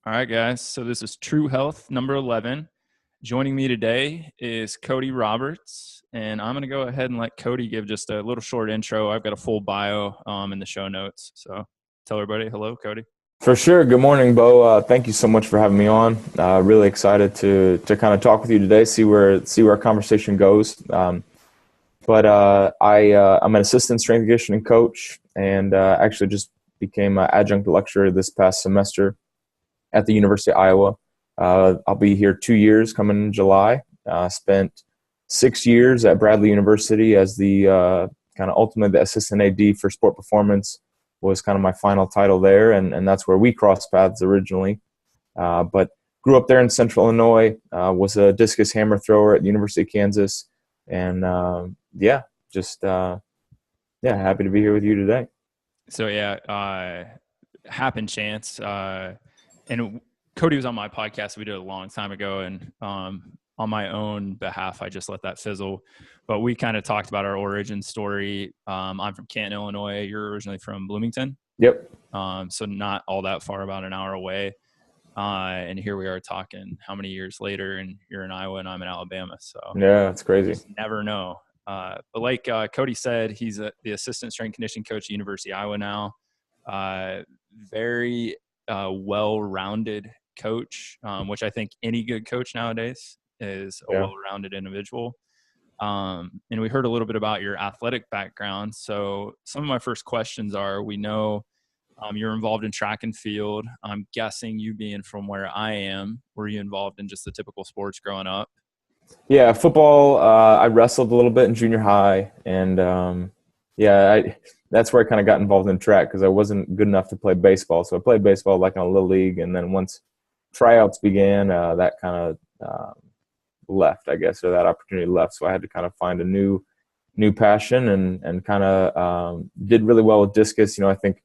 All right, guys. So this is True Health number 11. Joining me today is Cody Roberts, and I'm going to go ahead and let Cody give just a little short intro. I've got a full bio in the show notes. So tell everybody hello, Cody. For sure. Good morning, Beau. Thank you so much for having me on. Really excited to kind of talk with you today, see where our conversation goes. I'm an assistant strength and conditioning coach, and actually just became an adjunct lecturer this past semester at the University of Iowa. I'll be here 2 years coming in July. Spent 6 years at Bradley University as the kind of ultimately the assistant AD for sport performance was kind of my final title there, and that's where we crossed paths originally. But grew up there in Central Illinois, was a discus hammer thrower at the University of Kansas, and happy to be here with you today. So happen chance. And Cody was on my podcast. We did it a long time ago, and on my own behalf, I just let that fizzle. But we kind of talked about our origin story. I'm from Canton, Illinois. You're originally from Bloomington. Yep. So not all that far, about an hour away. And here we are talking how many years later, and you're in Iowa and I'm in Alabama. So yeah, it's crazy. Just never know. But like Cody said, he's the assistant strength conditioning coach at University of Iowa now. Very well-rounded coach, which I think any good coach nowadays is a well-rounded individual. And we heard a little bit about your athletic background. So some of my first questions are, we know you're involved in track and field. I'm guessing, you being from where I am, were you involved in just the typical sports growing up? Yeah, football. I wrestled a little bit in junior high, and that's where I kind of got involved in track because I wasn't good enough to play baseball. So I played baseball like in a little league, and then once tryouts began, that kind of left, I guess, or that opportunity left. So I had to kind of find a new passion, and kind of did really well with discus. I think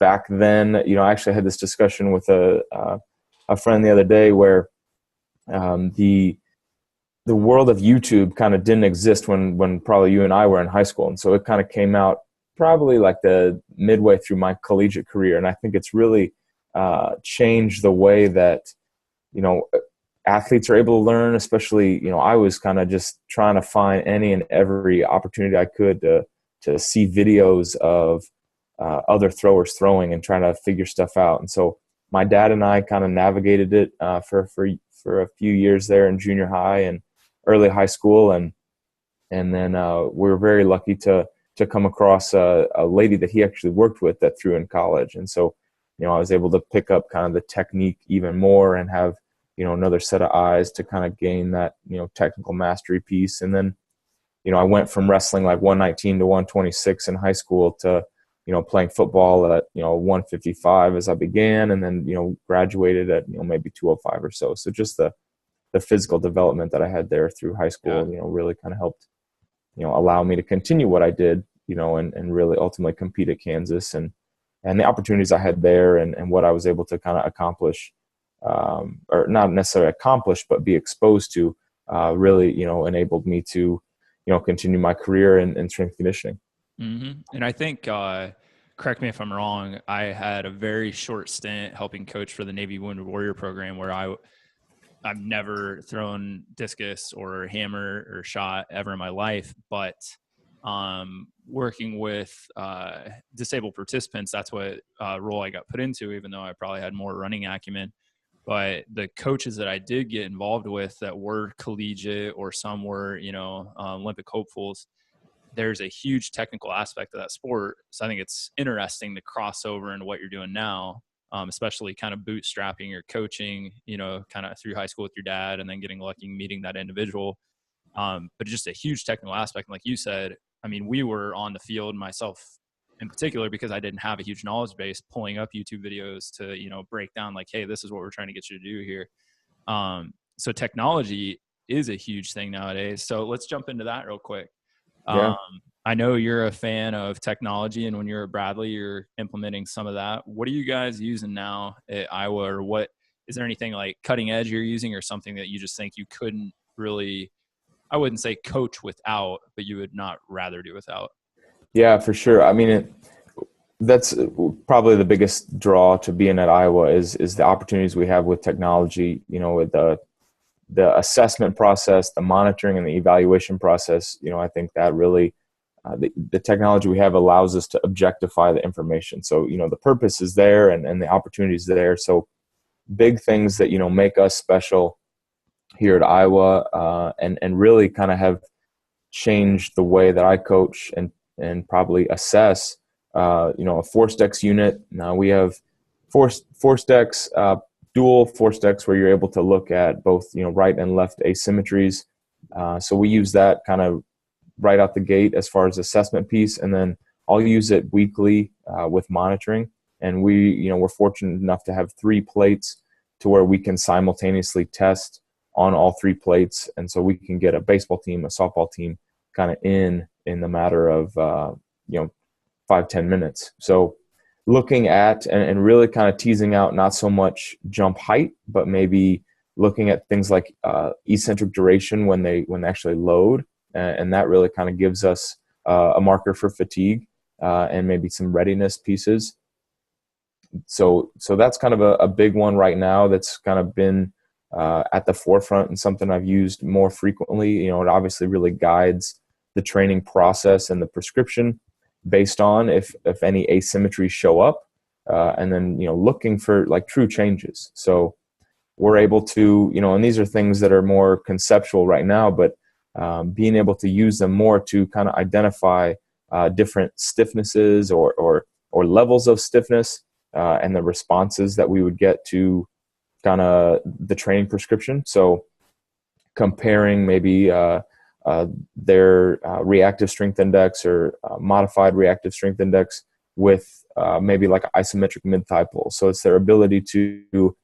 back then, I actually had this discussion with a friend the other day where the world of YouTube kind of didn't exist when probably you and I were in high school. And so it kind of came out probably like the midway through my collegiate career. And I think it's really changed the way that, athletes are able to learn, especially, I was kind of just trying to find any and every opportunity I could to see videos of other throwers throwing and trying to figure stuff out. And so my dad and I kind of navigated it for a few years there in junior high and early high school, and then we were very lucky to come across a lady that he actually worked with that threw in college. And so, I was able to pick up kind of the technique even more and have, another set of eyes to kind of gain that, technical mastery piece. And then, I went from wrestling like 119 to 126 in high school to, playing football at, 155 as I began, and then, graduated at, maybe 205 or so. So just the physical development that I had there through high school, really kind of helped, allow me to continue what I did, and really ultimately compete at Kansas, and the opportunities I had there, and what I was able to kind of accomplish, or not necessarily accomplish, but be exposed to, really, enabled me to, continue my career in strength conditioning. Mm-hmm. And I think, correct me if I'm wrong, I had a very short stint helping coach for the Navy Wounded Warrior program, where I've never thrown discus or hammer or shot ever in my life, but working with disabled participants, that's what role I got put into, even though I probably had more running acumen. But the coaches that I did get involved with that were collegiate, or some were, Olympic hopefuls, there's a huge technical aspect of that sport. So I think it's interesting to cross over into what you're doing now, especially kind of bootstrapping your coaching, kind of through high school with your dad, and then getting lucky meeting that individual. But just a huge technical aspect. And like you said, I mean, we were on the field, myself in particular, because I didn't have a huge knowledge base, pulling up YouTube videos to, break down like, hey, this is what we're trying to get you to do here. So technology is a huge thing nowadays. So let's jump into that real quick. Yeah. I know you're a fan of technology, and when you're at Bradley, you're implementing some of that. What are you guys using now at Iowa, or what is there anything like cutting edge you're using, or something that you just think you couldn't really, I wouldn't say coach without, but you would not rather do without? Yeah, for sure. I mean, That's probably the biggest draw to being at Iowa is the opportunities we have with technology, with the assessment process, the monitoring and the evaluation process. I think that really, the technology we have allows us to objectify the information. So, the purpose is there and the opportunity is there. So big things that, make us special here at Iowa, and really kind of have changed the way that I coach and probably assess, a force dex unit. Now we have force dex, dual force dex, where you're able to look at both, right and left asymmetries. So we use that kind of right out the gate as far as assessment piece. And then I'll use it weekly with monitoring. And we're fortunate enough to have 3 plates to where we can simultaneously test on all 3 plates. And so we can get a baseball team, a softball team kind of in the matter of, 5-10 minutes. So looking at and really kind of teasing out not so much jump height, but maybe looking at things like eccentric duration when they actually load. And that really kind of gives us a marker for fatigue and maybe some readiness pieces. So that's kind of a big one right now that's kind of been at the forefront and something I've used more frequently. It obviously really guides the training process and the prescription based on if any asymmetries show up, and then, looking for like true changes. So we're able to, and these are things that are more conceptual right now, but being able to use them more to kind of identify different stiffnesses or levels of stiffness, and the responses that we would get to kind of the training prescription. So comparing maybe their reactive strength index or modified reactive strength index with maybe like isometric mid-thigh pull. So it's their ability to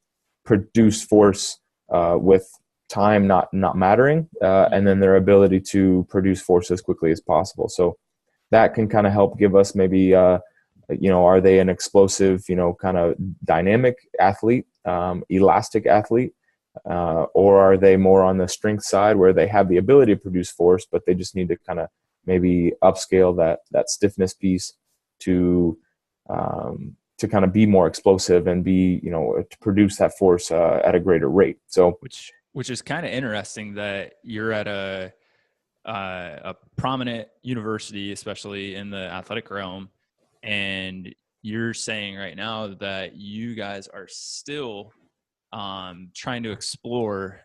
produce force with time not mattering, and then their ability to produce force as quickly as possible. So that can kind of help give us maybe, are they an explosive, kind of dynamic athlete, elastic athlete, or are they more on the strength side where they have the ability to produce force, but they just need to kind of maybe upscale that stiffness piece to kind of be more explosive and be, to produce that force at a greater rate. So which is kind of interesting that you're at a prominent university, especially in the athletic realm, and you're saying right now that you guys are still trying to explore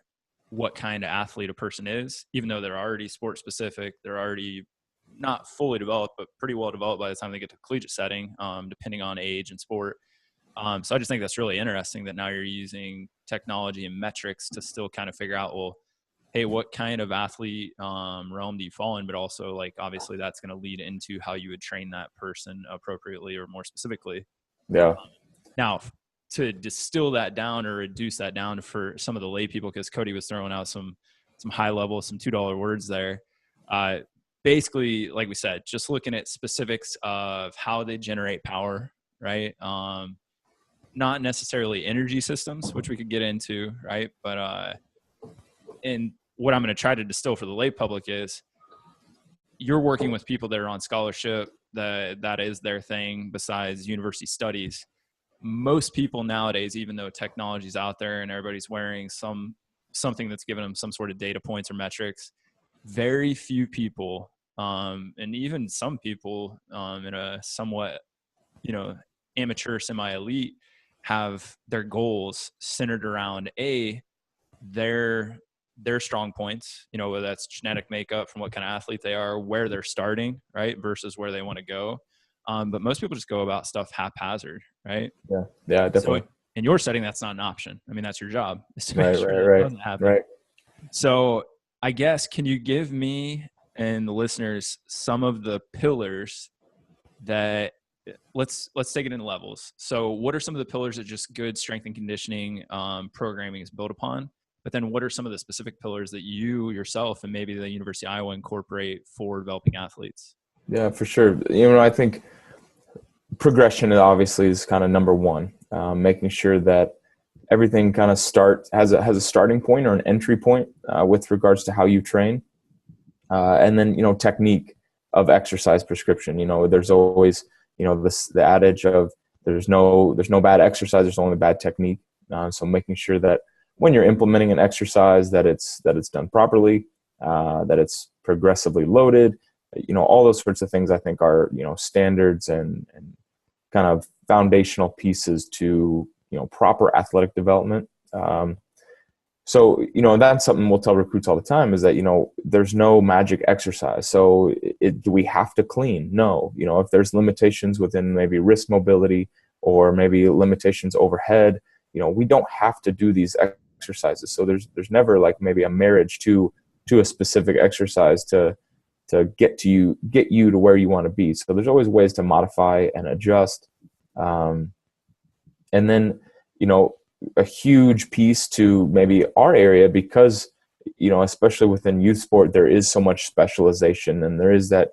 what kind of athlete a person is, even though they're already sport specific, they're already not fully developed, but pretty well developed by the time they get to collegiate setting, depending on age and sport. So I just think that's really interesting that now you're using technology and metrics to still kind of figure out, well, hey, what kind of athlete realm do you fall in? But also, like, obviously that's going to lead into how you would train that person appropriately or more specifically. Yeah. Now, to distill that down or reduce that down for some of the lay people, because Cody was throwing out some high level, some $2 words there. Basically, like we said, just looking at specifics of how they generate power, right? Not necessarily energy systems, which we could get into, right? But and what I'm going to try to distill for the lay public is you're working with people that are on scholarship, that is their thing besides university studies. Most people nowadays, even though technology is out there and everybody's wearing something that's giving them some sort of data points or metrics, very few people, and even some people in a somewhat, amateur, semi-elite, have their goals centered around their strong points, whether that's genetic makeup from what kind of athlete they are, where they're starting, right, versus where they want to go. But most people just go about stuff haphazard, right? Yeah, definitely. So in your setting, that's not an option. I mean, that's your job, is to make Right, sure right, it doesn't happen. right. So I guess, can you give me and the listeners some of the pillars that let's take it in levels. So what are some of the pillars that just good strength and conditioning programming is built upon? But then what are some of the specific pillars that you yourself and maybe the University of Iowa incorporate for developing athletes? Yeah, for sure. I think progression obviously is kind of number one, making sure that everything kind of has a starting point or an entry point with regards to how you train. And then, technique of exercise prescription. There's always, the adage of there's no bad exercise, there's only bad technique. So making sure that when you're implementing an exercise, that it's done properly, that it's progressively loaded, all those sorts of things I think are, standards and kind of foundational pieces to, proper athletic development. So, that's something we'll tell recruits all the time is that, there's no magic exercise. So do we have to clean? No. If there's limitations within maybe wrist mobility or maybe limitations overhead, we don't have to do these exercises. So there's never like maybe a marriage to a specific exercise to get you to where you want to be. So there's always ways to modify and adjust. And then, a huge piece to maybe our area, because, especially within youth sport, there is so much specialization and there is that,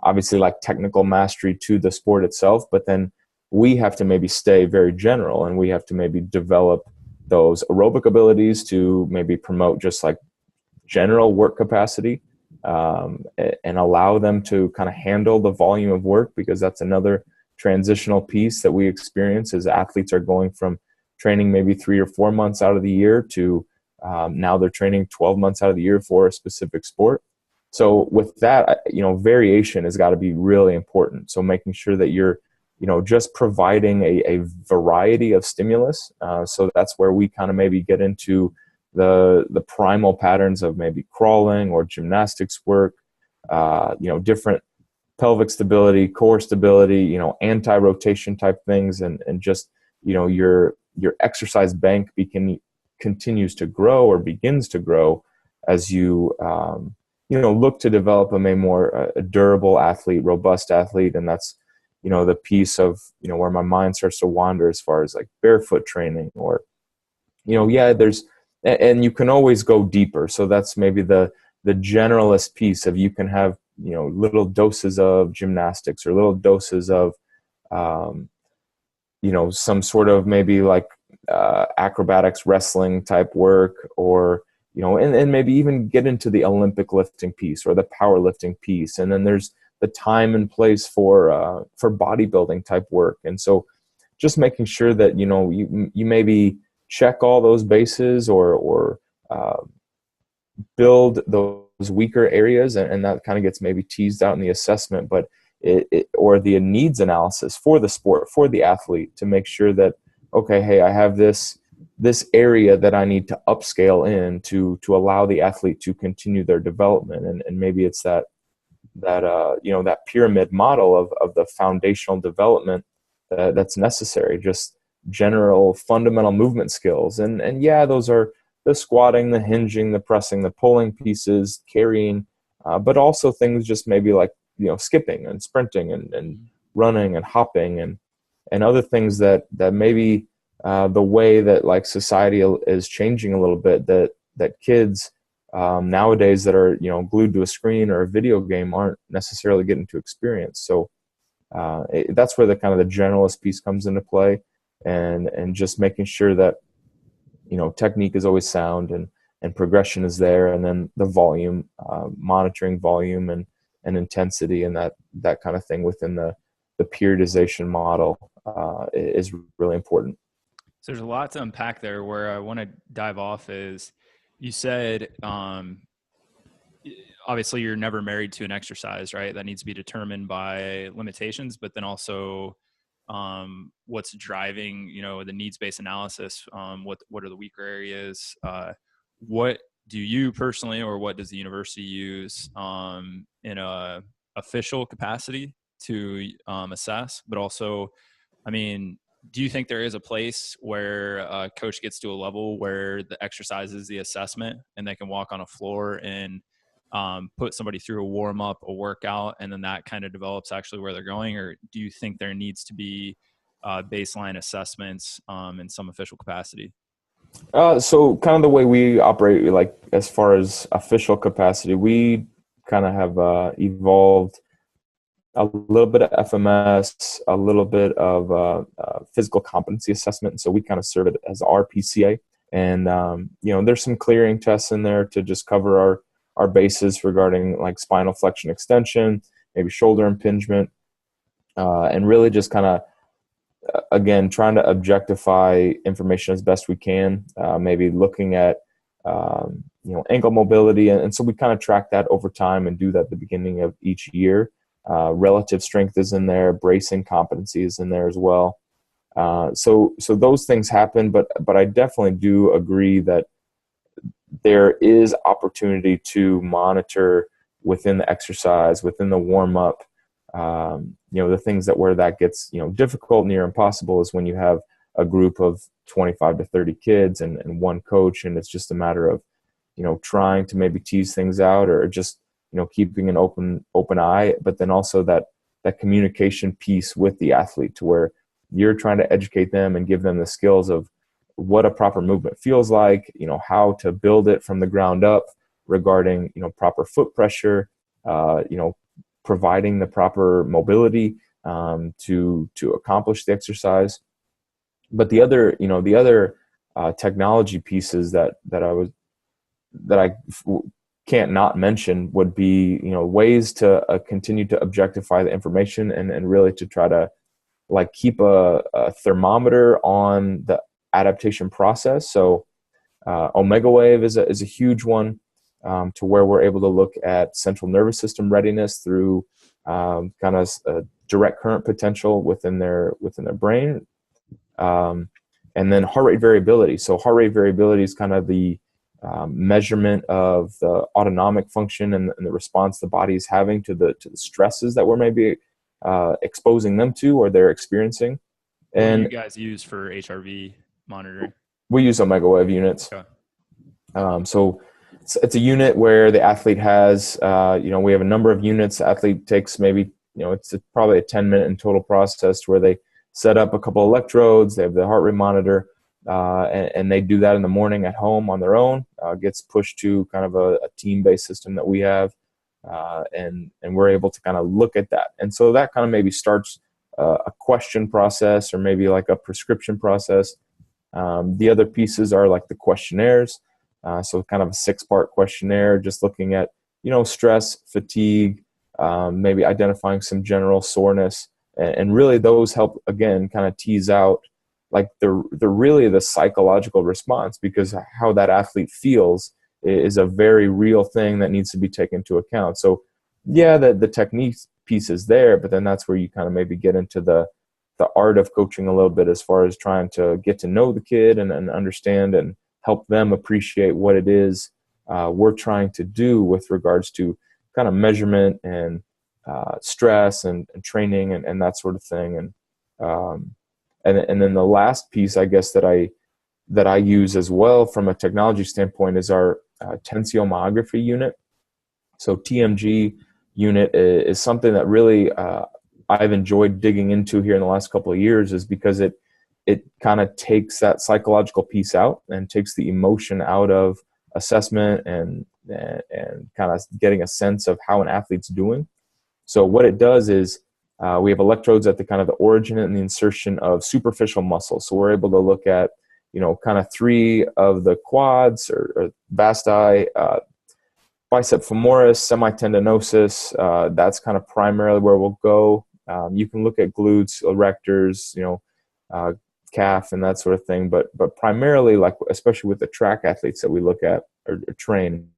obviously like technical mastery to the sport itself, but then we have to maybe stay very general and we have to maybe develop those aerobic abilities to maybe promote just like general work capacity, and allow them to kind of handle the volume of work, because that's another transitional piece that we experience as athletes are going from training maybe 3 or 4 months out of the year to now they're training 12 months out of the year for a specific sport. So with that, variation has got to be really important. So making sure that you're, just providing a variety of stimulus. So that's where we kind of maybe get into the primal patterns of maybe crawling or gymnastics work, different pelvic stability, core stability, anti-rotation type things, and just, your exercise bank continues to grow or begins to grow as you, look to develop a more durable athlete, robust athlete. And that's, the piece of, where my mind starts to wander as far as like barefoot training or, and you can always go deeper. So that's maybe the generalist piece of you can have, little doses of gymnastics or little doses of, some sort of maybe like acrobatics, wrestling type work, or, and maybe even get into the Olympic lifting piece or the powerlifting piece. And then there's the time and place for bodybuilding type work. And so just making sure that, you maybe check all those bases or build those weaker areas. And that kind of gets maybe teased out in the assessment, but or the needs analysis for the sport, for the athlete, to make sure that, okay, hey, I have this area that I need to upscale in to allow the athlete to continue their development. And maybe it's that pyramid model of the foundational development that's necessary, just general fundamental movement skills. And yeah, those are the squatting, the hinging, the pressing, the pulling pieces, carrying, but also things just maybe like, skipping and sprinting and running and hopping and other things that maybe the way that like society is changing a little bit, that kids nowadays that are, glued to a screen or a video game aren't necessarily getting to experience. So that's where the kind of the generalist piece comes into play, and just making sure that, technique is always sound and progression is there. And then the volume, monitoring volume and intensity and that kind of thing within the periodization model is really important. So there's a lot to unpack there. Where I want to dive off is, you said, obviously you're never married to an exercise, right? That needs to be determined by limitations, but then also what's driving, the needs-based analysis. What are the weaker areas? What do you personally, or what does the university use in a official capacity to assess? But also, do you think there is a place where a coach gets to a level where the exercise is the assessment and they can walk on a floor and put somebody through a warm up, a workout, and then that kind of develops actually where they're going? Or do you think there needs to be baseline assessments in some official capacity? So kind of the way we operate, like as far as official capacity, we kind of have evolved a little bit of FMS, a little bit of physical competency assessment. So we kind of serve it as our PCA. And, there's some clearing tests in there to just cover our bases regarding like spinal flexion extension, maybe shoulder impingement, and really just kind of, again, trying to objectify information as best we can, maybe looking at, ankle mobility. And so we kind of track that over time and do that at the beginning of each year. Relative strength is in there, bracing competency is in there as well. So those things happen, but I definitely do agree that there is opportunity to monitor within the exercise, within the warm up. The things where that gets, difficult, near impossible, is when you have a group of 25 to 30 kids and one coach, and it's just a matter of, trying to maybe tease things out, or just, keeping an open eye, but then also that communication piece with the athlete, to where you're trying to educate them and give them the skills of what a proper movement feels like, how to build it from the ground up, regarding, proper foot pressure, providing the proper mobility to accomplish the exercise. But the other technology pieces that I can't not mention would be, ways to continue to objectify the information, and really to try to keep a thermometer on the adaptation process. So omega wave is a huge one, to where we're able to look at central nervous system readiness through kind of direct current potential within their brain, and then heart rate variability. So heart rate variability is kind of the measurement of the autonomic function and the response the body is having to the stresses that we're maybe exposing them to, or they're experiencing. And what do you guys use for HRV monitoring? We use omega wave units. Okay. So it's a unit where the athlete has, we have a number of units. The athlete takes maybe, it's probably a 10-minute in total process, where they set up a couple electrodes, they have the heart rate monitor, and they do that in the morning at home on their own. Gets pushed to kind of a team-based system that we have, and we're able to kind of look at that. And so that kind of maybe starts a question process, or maybe like a prescription process. The other pieces are like the questionnaires. So kind of a 6-part questionnaire, just looking at, stress, fatigue, maybe identifying some general soreness. And really those help, again, kind of tease out like the psychological response, because how that athlete feels is a very real thing that needs to be taken into account. So yeah, the technique piece is there, but then that's where you kind of maybe get into the art of coaching a little bit, as far as trying to get to know the kid and understand and help them appreciate what it is we're trying to do with regards to kind of measurement and stress and training and that sort of thing. And then the last piece, I guess, that I use as well from a technology standpoint is our tensiomyography unit. So TMG unit is something that really I've enjoyed digging into here in the last couple of years, is because it kind of takes that psychological piece out and takes the emotion out of assessment and kind of getting a sense of how an athlete's doing. So what it does is we have electrodes at the kind of the origin and the insertion of superficial muscles. So we're able to look at, kind of 3 of the quads or vasti, bicep femoris, semitendinosus. That's kind of primarily where we'll go. You can look at glutes, erectors, calf and that sort of thing, but primarily, like especially with the track athletes that we look at or train,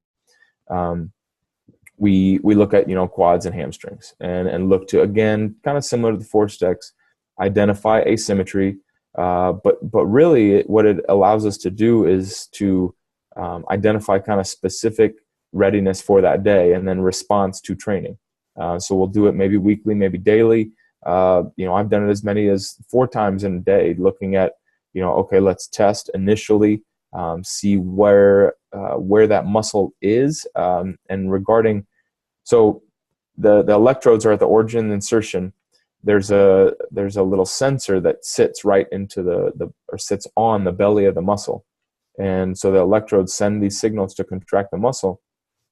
we look at quads and hamstrings and look to, again, kind of similar to the force decks, identify asymmetry, but really what it allows us to do is to identify kind of specific readiness for that day, and then response to training. So we'll do it maybe weekly, maybe daily. I've done it as many as 4 times in a day, looking at, okay, let's test initially, see where that muscle is, and regarding, so the electrodes are at the origin and insertion. There's a little sensor that sits right into or sits on the belly of the muscle, and so the electrodes send these signals to contract the muscle,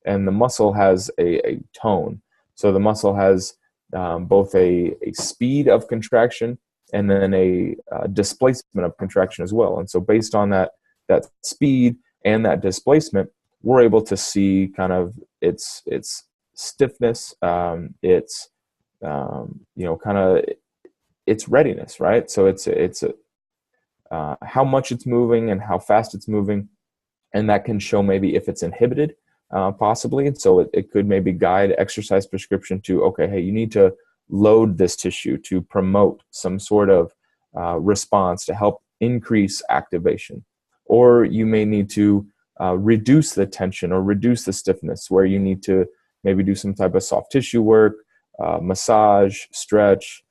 and the muscle has a tone. So the muscle has both a speed of contraction and then a displacement of contraction as well. And so based on that speed and that displacement, we're able to see kind of its stiffness, its kind of its readiness, right? So it's how much it's moving and how fast it's moving, and that can show maybe if it's inhibited, possibly. And so it could maybe guide exercise prescription to, okay, hey, you need to load this tissue to promote some sort of response to help increase activation. Or you may need to reduce the tension or reduce the stiffness, where you need to maybe do some type of soft tissue work, massage, stretch,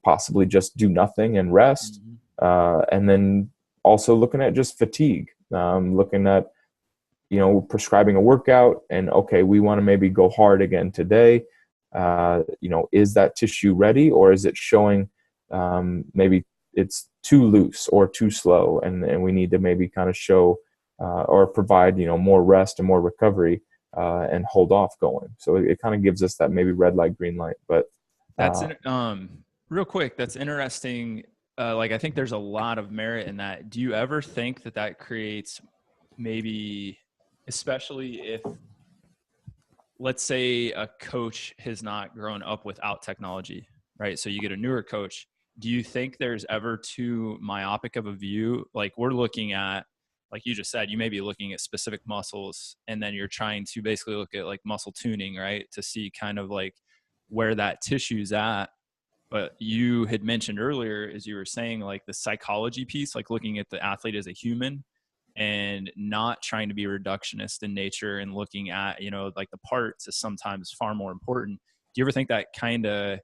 possibly just do nothing and rest. And then also looking at just fatigue, looking at, prescribing a workout and, okay, we want to maybe go hard again today. Is that tissue ready, or is it showing maybe it's too loose or too slow, and we need to maybe kind of show or provide, more rest and more recovery and hold off going. So it kind of gives us that maybe red light, green light. But that's real quick. That's interesting. I think there's a lot of merit in that. Do you ever think that creates maybe, especially if, let's say a coach has not grown up without technology, right? So you get a newer coach. Do you think there's ever too myopic of a view? Like, we're looking at, like you just said, you may be looking at specific muscles, and then you're trying to basically look at like muscle tuning, right? To see kind of like where that tissue's at. But you had mentioned earlier, as you were saying, like the psychology piece, like looking at the athlete as a human and not trying to be reductionist in nature, and looking at, like the parts is sometimes far more important. Do you ever think that kind of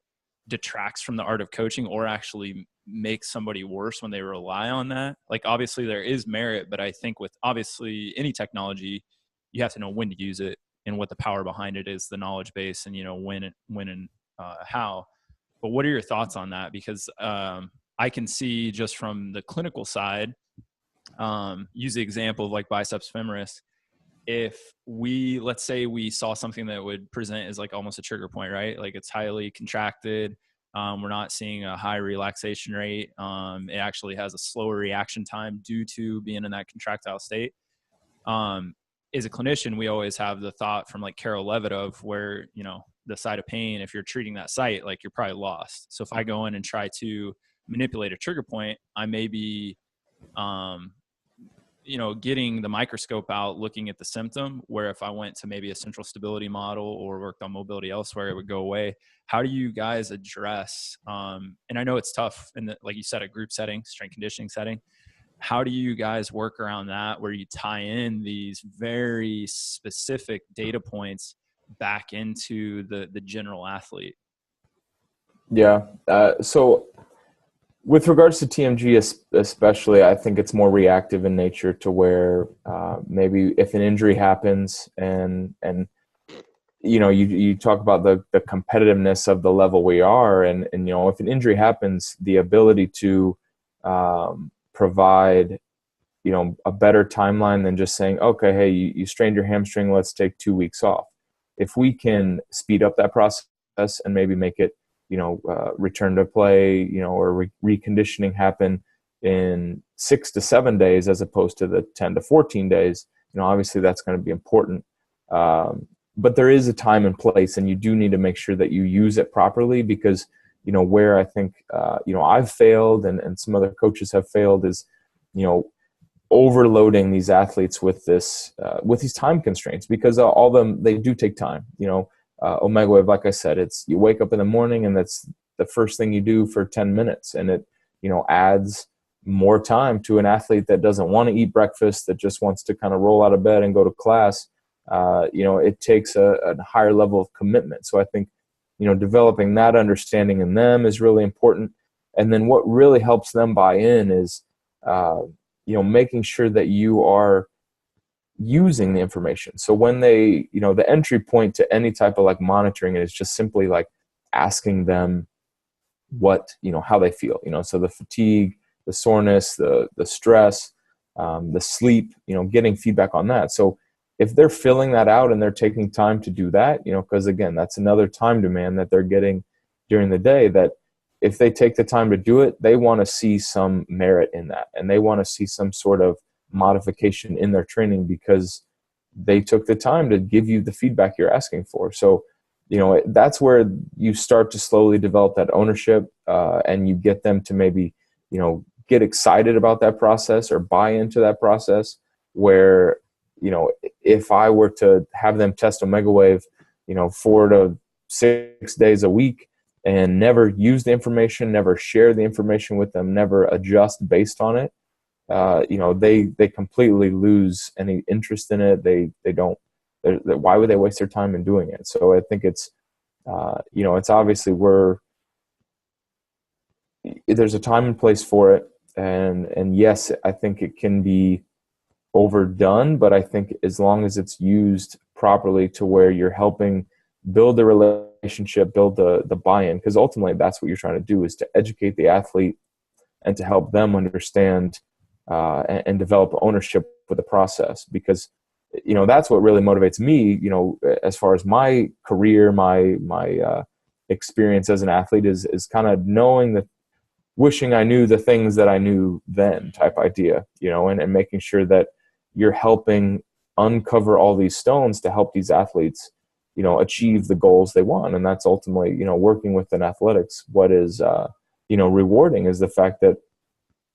detracts from the art of coaching, or actually makes somebody worse when they rely on that? Like, obviously there is merit, but I think with obviously any technology, you have to know when to use it and what the power behind it is, the knowledge base, and when and how. But what are your thoughts on that? Because I can see just from the clinical side, use the example of like biceps femoris. If let's say we saw something that would present as like almost a trigger point, right? Like it's highly contracted. We're not seeing a high relaxation rate. It actually has a slower reaction time due to being in that contractile state. As a clinician, we always have the thought from like Carol Levitt of where, the site of pain, if you're treating that site, like you're probably lost. So if I go in and try to manipulate a trigger point, I may be, getting the microscope out, looking at the symptom, where if I went to maybe a central stability model or worked on mobility elsewhere, it would go away. How do you guys address, and I know it's tough in the, like you said, a group setting, strength conditioning setting, how do you guys work around that, where you tie in these very specific data points back into the general athlete? Yeah. So with regards to TMG especially, I think it's more reactive in nature, to where maybe if an injury happens and you talk about the competitiveness of the level we are, and if an injury happens, the ability to provide a better timeline than just saying, okay, hey, you strained your hamstring, let's take 2 weeks off. If we can speed up that process and maybe make it return to play, or reconditioning happen in 6 to 7 days as opposed to the 10 to 14 days, obviously that's going to be important. But there is a time and place, and you do need to make sure that you use it properly, because, where I think, I've failed and some other coaches have failed is, overloading these athletes with these time constraints, because all them, they do take time. Omega Wave, like I said, it's, you wake up in the morning and that's the first thing you do for 10 minutes. And it, adds more time to an athlete that doesn't want to eat breakfast, that just wants to kind of roll out of bed and go to class. It takes a higher level of commitment. So I think, developing that understanding in them is really important. And then what really helps them buy in is, making sure that you are using the information. So when they, the entry point to any type of like monitoring is just simply like asking them what, how they feel, so the fatigue, the soreness, the stress, the sleep, getting feedback on that. So if they're filling that out and they're taking time to do that, because again, that's another time demand that they're getting during the day, that if they take the time to do it, they want to see some merit in that. And they want to see some sort of modification in their training because they took the time to give you the feedback you're asking for. So that's where you start to slowly develop that ownership, and you get them to maybe, get excited about that process or buy into that process, where, if I were to have them test Omega Wave, 4 to 6 days a week, and never use the information, never share the information with them, never adjust based on it, they completely lose any interest in it. They don't. Why would they waste their time in doing it? So I think it's, it's obviously there's a time and place for it, and yes, I think it can be overdone, but I think as long as it's used properly to where you're helping build the relationship, build the buy-in, because ultimately that's what you're trying to do, is to educate the athlete and to help them understand and develop ownership with the process. Because that's what really motivates me, as far as my career, my experience as an athlete, is kind of knowing that, wishing I knew the things that I knew then type idea, and making sure that you're helping uncover all these stones to help these athletes, achieve the goals they want. And that's ultimately, working within athletics. What is, rewarding is the fact that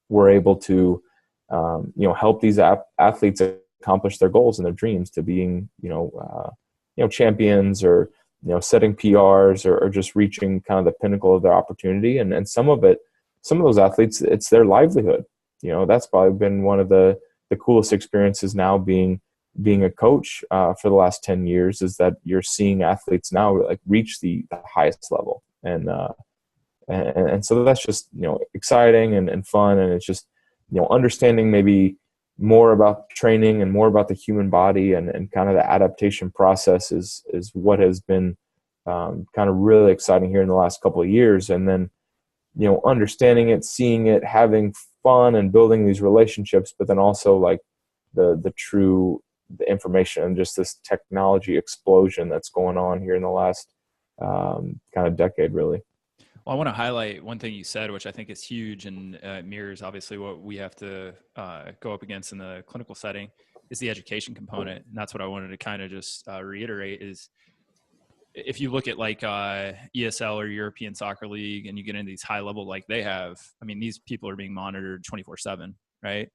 we're able to, help these athletes accomplish their goals and their dreams to being, champions, or, setting PRs, or just reaching kind of the pinnacle of their opportunity. And some of those athletes, it's their livelihood. That's probably been one of the coolest experiences now, being a coach for the last 10 years, is that you're seeing athletes now like reach the highest level. And so that's just, exciting and fun. And it's just, understanding maybe more about training and more about the human body, and kind of the adaptation process is what has been kind of really exciting here in the last couple of years. And then, understanding it, seeing it, having fun and building these relationships, but then also like the information and just this technology explosion that's going on here in the last kind of decade, really. Well, I want to highlight one thing you said, which I think is huge, and mirrors obviously what we have to go up against in the clinical setting, is the education component. And that's what I wanted to kind of just reiterate is, if you look at like ESL or European Soccer League, and you get into these high level like they have, I mean, these people are being monitored 24/7, right?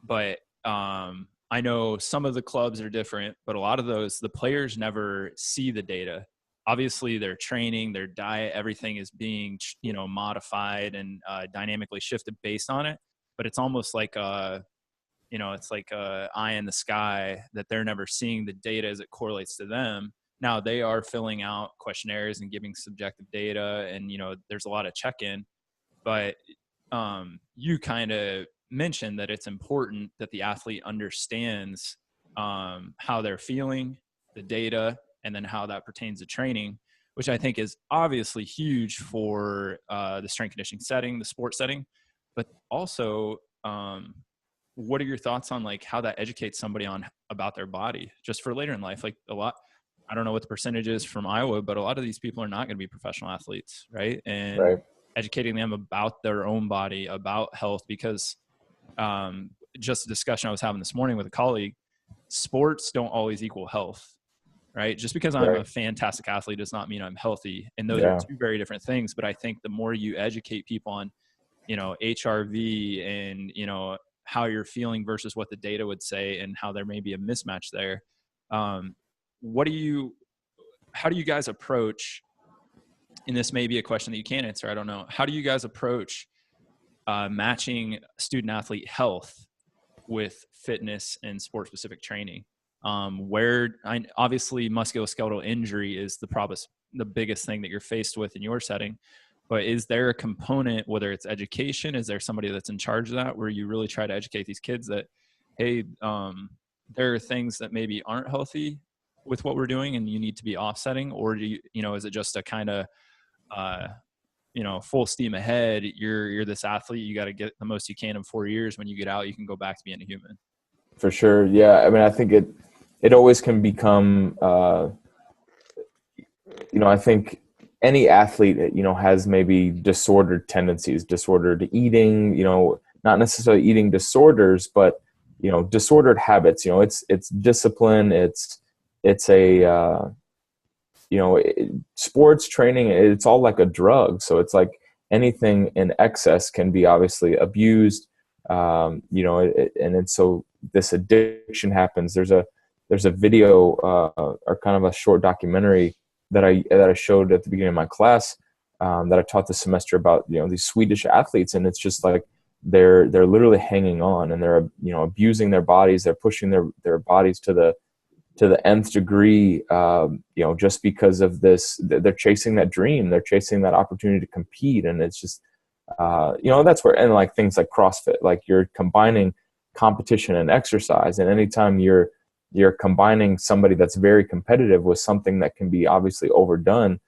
But I know some of the clubs are different, but a lot of those, the players never see the data. Obviously, their training, their diet, everything is being, modified and dynamically shifted based on it. But it's almost like it's like a eye in the sky, that they're never seeing the data as it correlates to them. Now they are filling out questionnaires and giving subjective data, and there's a lot of check-in. But you kind of mentioned that it's important that the athlete understands how they're feeling, the data, and then how that pertains to training, which I think is obviously huge for the strength conditioning setting, the sport setting. But also, what are your thoughts on like how that educates somebody about their body just for later in life? Like I don't know what the percentage is from Iowa, but a lot of these people are not going to be professional athletes, right? And Right. Educating them about their own body, about health, because just a discussion I was having this morning with a colleague, sports don't always equal health, right? Just because I'm a fantastic athlete does not mean I'm healthy. And those are two very different things. But I think the more you educate people on, HRV and, how you're feeling versus what the data would say, and how there may be a mismatch there. How do you guys approach, and this may be a question that you can't answer, I don't know. How do you guys approach matching student athlete health with fitness and sport specific training? Obviously musculoskeletal injury is the biggest thing that you're faced with in your setting, but is there a component, whether it's education, is there somebody that's in charge of that, where you really try to educate these kids that, hey, there are things that maybe aren't healthy with what we're doing and you need to be offsetting? Or do you, is it just a kind of, full steam ahead, you're this athlete, you got to get the most you can in 4 years. When you get out, you can go back to being a human? For sure. Yeah. I mean, I think it always can become, I think any athlete, has maybe disordered tendencies, disordered eating, not necessarily eating disorders, but, disordered habits. It's discipline. It's a sports training, it's all like a drug. So it's like anything in excess can be obviously abused. And then so this addiction happens. There's a video or kind of a short documentary that I showed at the beginning of my class that I taught this semester about these Swedish athletes, and it's just like they're literally hanging on, and they're abusing their bodies. They're pushing their bodies to the nth degree, just because of this. They're chasing that dream. They're chasing that opportunity to compete, and it's just that's where, and like things like CrossFit, like you're combining competition and exercise, and anytime you're combining somebody that's very competitive with something that can be obviously overdone,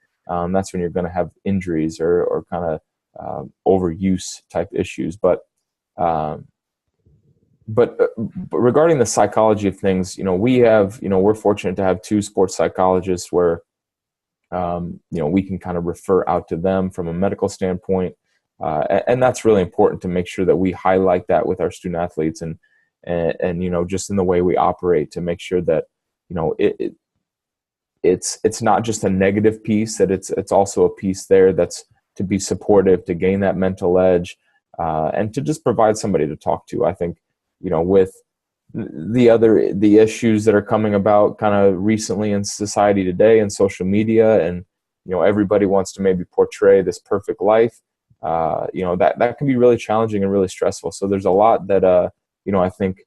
that's when you're going to have injuries or kind of overuse type issues. But regarding the psychology of things, we're fortunate to have two sports psychologists where we can kind of refer out to them from a medical standpoint, and that's really important to make sure that we highlight that with our student athletes and just in the way we operate, to make sure that it's not just a negative piece, that it's also a piece there that's to be supportive, to gain that mental edge, and to just provide somebody to talk to. I think with the issues that are coming about kind of recently in society today and social media, and everybody wants to maybe portray this perfect life, that can be really challenging and really stressful. So there's a lot that I think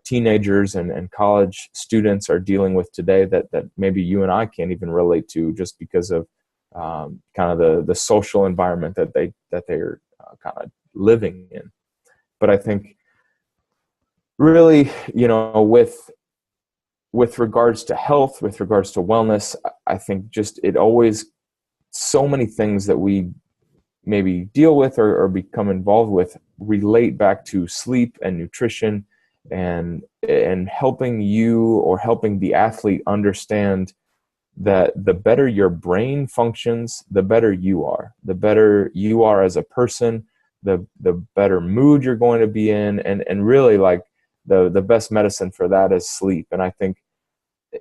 teenagers and college students are dealing with today that maybe you and I can't even relate to, just because of kind of the social environment that they're kind of living in. But I think really, with regards to health, with regards to wellness, I think just it always, so many things that we maybe deal with or become involved with relate back to sleep and nutrition, and helping you or helping the athlete understand that the better your brain functions, the better you are. The better you are as a person, the better mood you're going to be in, and really like the best medicine for that is sleep. And I think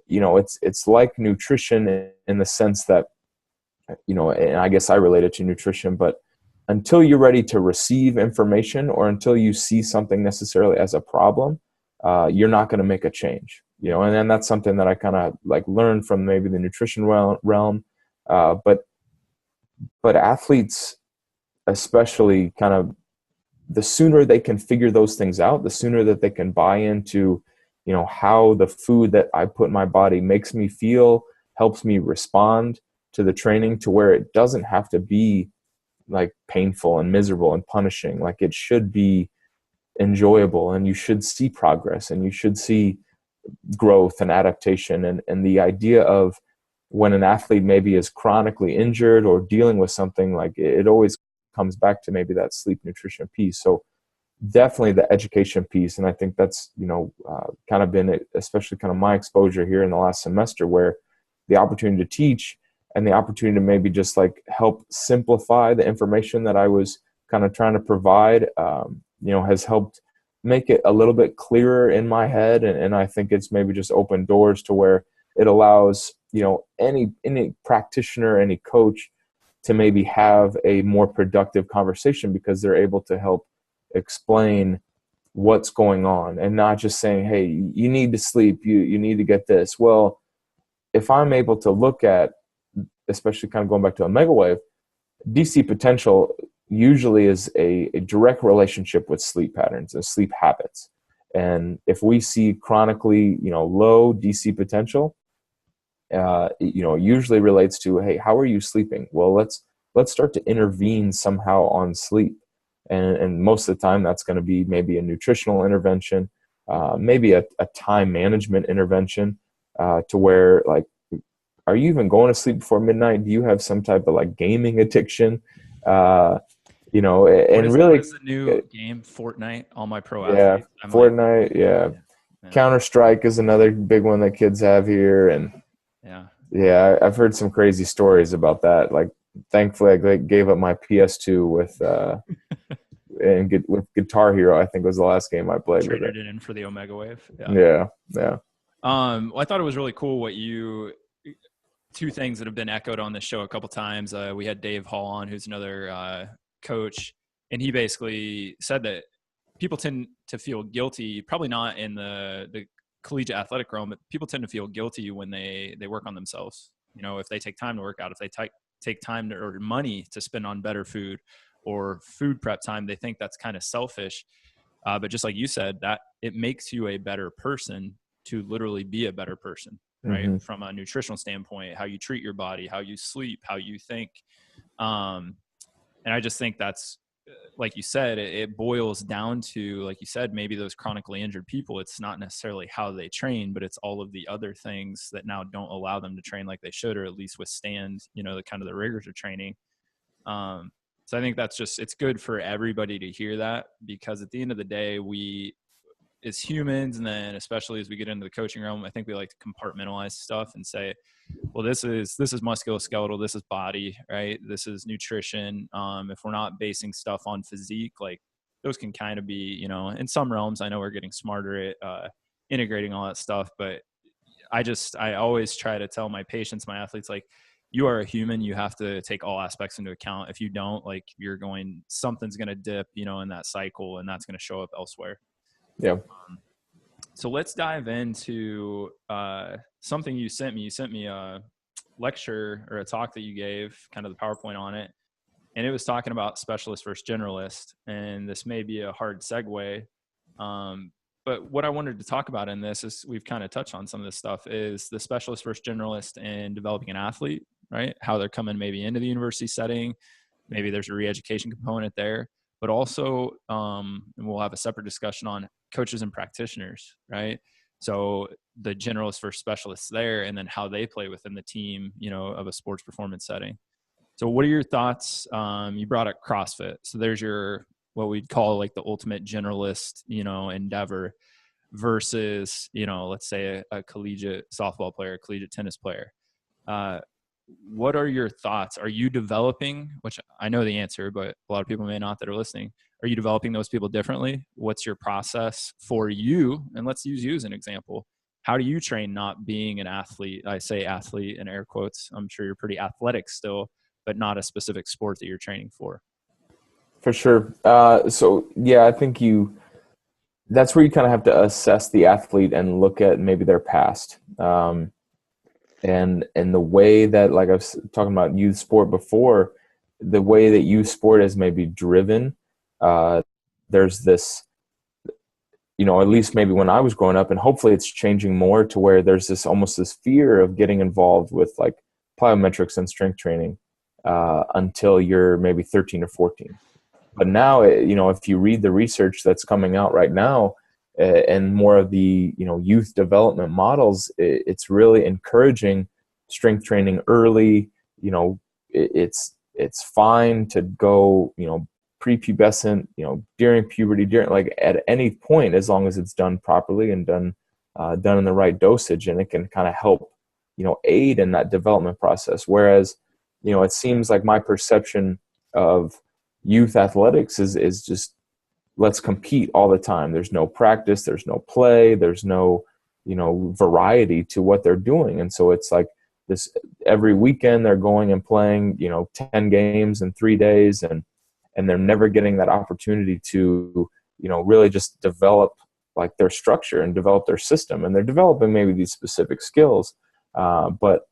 it's like nutrition in the sense that and I guess I relate it to nutrition, but until you're ready to receive information, or until you see something necessarily as a problem, you're not going to make a change, and then that's something that I kind of like learned from maybe the nutrition realm. But athletes, especially, kind of the sooner they can figure those things out, the sooner that they can buy into, how the food that I put in my body makes me feel, helps me respond to the training, to where it doesn't have to be like painful and miserable and punishing. Like it should be enjoyable, and you should see progress, and you should see growth and adaptation. And the idea of when an athlete maybe is chronically injured or dealing with something, like it always comes back to maybe that sleep nutrition piece. So definitely the education piece. And I think that's, kind of been, especially kind of my exposure here in the last semester, where the opportunity to teach and the opportunity to maybe just like help simplify the information that I was kind of trying to provide, has helped make it a little bit clearer in my head. And I think it's maybe just opened doors to where it allows, any practitioner, any coach to maybe have a more productive conversation, because they're able to help explain what's going on, and not just saying, hey, you need to sleep, you need to get this. Well, if I'm able to look at, especially kind of going back to Omega Wave, DC potential usually is a direct relationship with sleep patterns and sleep habits. And if we see chronically, low DC potential, usually relates to, hey, how are you sleeping? Well, let's start to intervene somehow on sleep. And most of the time that's going to be maybe a nutritional intervention, maybe a time management intervention, to where, like, are you even going to sleep before midnight? Do you have some type of like gaming addiction? And really, what's the new game? Fortnite. All my pro yeah, athletes. Fortnite. Yeah. Counter-Strike is another big one that kids have here. And yeah, I've heard some crazy stories about that. Like, thankfully I gave up my PS2 with with Guitar Hero. I think was the last game I played. Traded it in for the Omega Wave. Yeah. Well, I thought it was really cool what you two things that have been echoed on this show a couple times. We had Dave Hall on, who's another coach, and he basically said that people tend to feel guilty, probably not in the collegiate athletic realm, but people tend to feel guilty when they work on themselves. You know, if they take time to work out, if they take time to, or money to spend on better food or food prep time, they think that's kind of selfish. But just like you said, that it makes you a better person to literally be a better person, right? Mm-hmm. From a nutritional standpoint, how you treat your body, how you sleep, how you think. And I just think that's, like you said, it boils down to, like you said, maybe those chronically injured people, it's not necessarily how they train, but it's all of the other things that now don't allow them to train like they should, or at least withstand, you know, the kind of the rigors of training. So I think that's just, it's good for everybody to hear that, because at the end of the day, we as humans, and then especially as we get into the coaching realm, I think we like to compartmentalize stuff and say, well, this is musculoskeletal, this is body, right? This is nutrition. If we're not basing stuff on physique, like those can kind of be, you know, in some realms, I know we're getting smarter at integrating all that stuff, but I always try to tell my patients, my athletes, like, you are a human. You have to take all aspects into account. If you don't, like, something's going to dip, you know, in that cycle, and that's going to show up elsewhere. Yeah. So let's dive into something you sent me. You sent me a lecture or a talk that you gave, kind of the PowerPoint on it. And it was talking about specialist versus generalist. And this may be a hard segue. But what I wanted to talk about in this is, we've kind of touched on some of this stuff, is the specialist versus generalist in developing an athlete, right? How they're coming maybe into the university setting. Maybe there's a re-education component there, but also, and we'll have a separate discussion on coaches and practitioners, right? So the generalists versus specialists there, and then how they play within the team, you know, of a sports performance setting. So what are your thoughts? You brought up CrossFit. So there's what we'd call like the ultimate generalist, you know, endeavor versus, you know, let's say a collegiate softball player, a collegiate tennis player. What are your thoughts? Are you developing, which I know the answer, but a lot of people may not that are listening, are you developing those people differently? What's your process for you? And let's use you as an example. How do you train not being an athlete? I say athlete in air quotes. I'm sure you're pretty athletic still, but not a specific sport that you're training for. For sure. So yeah, I think that's where you kind of have to assess the athlete and look at maybe their past. And the way that, like I was talking about youth sport before, the way that youth sport is maybe driven, there's this, you know, at least maybe when I was growing up, and hopefully it's changing more to where there's almost this fear of getting involved with like plyometrics and strength training until you're maybe 13 or 14. But now, you know, if you read the research that's coming out right now, and more of the, you know, youth development models, it's really encouraging strength training early. You know, it's fine to go, you know, prepubescent, you know, during puberty, during, like, at any point, as long as it's done properly and done in the right dosage, and it can kind of help, you know, aid in that development process. Whereas, you know, it seems like my perception of youth athletics is just, let's compete all the time. There's no practice, there's no play, there's no, you know, variety to what they're doing. And so it's like this, every weekend they're going and playing, you know, 10 games in 3 days, and they're never getting that opportunity to, you know, really just develop like their structure and develop their system. And they're developing maybe these specific skills. But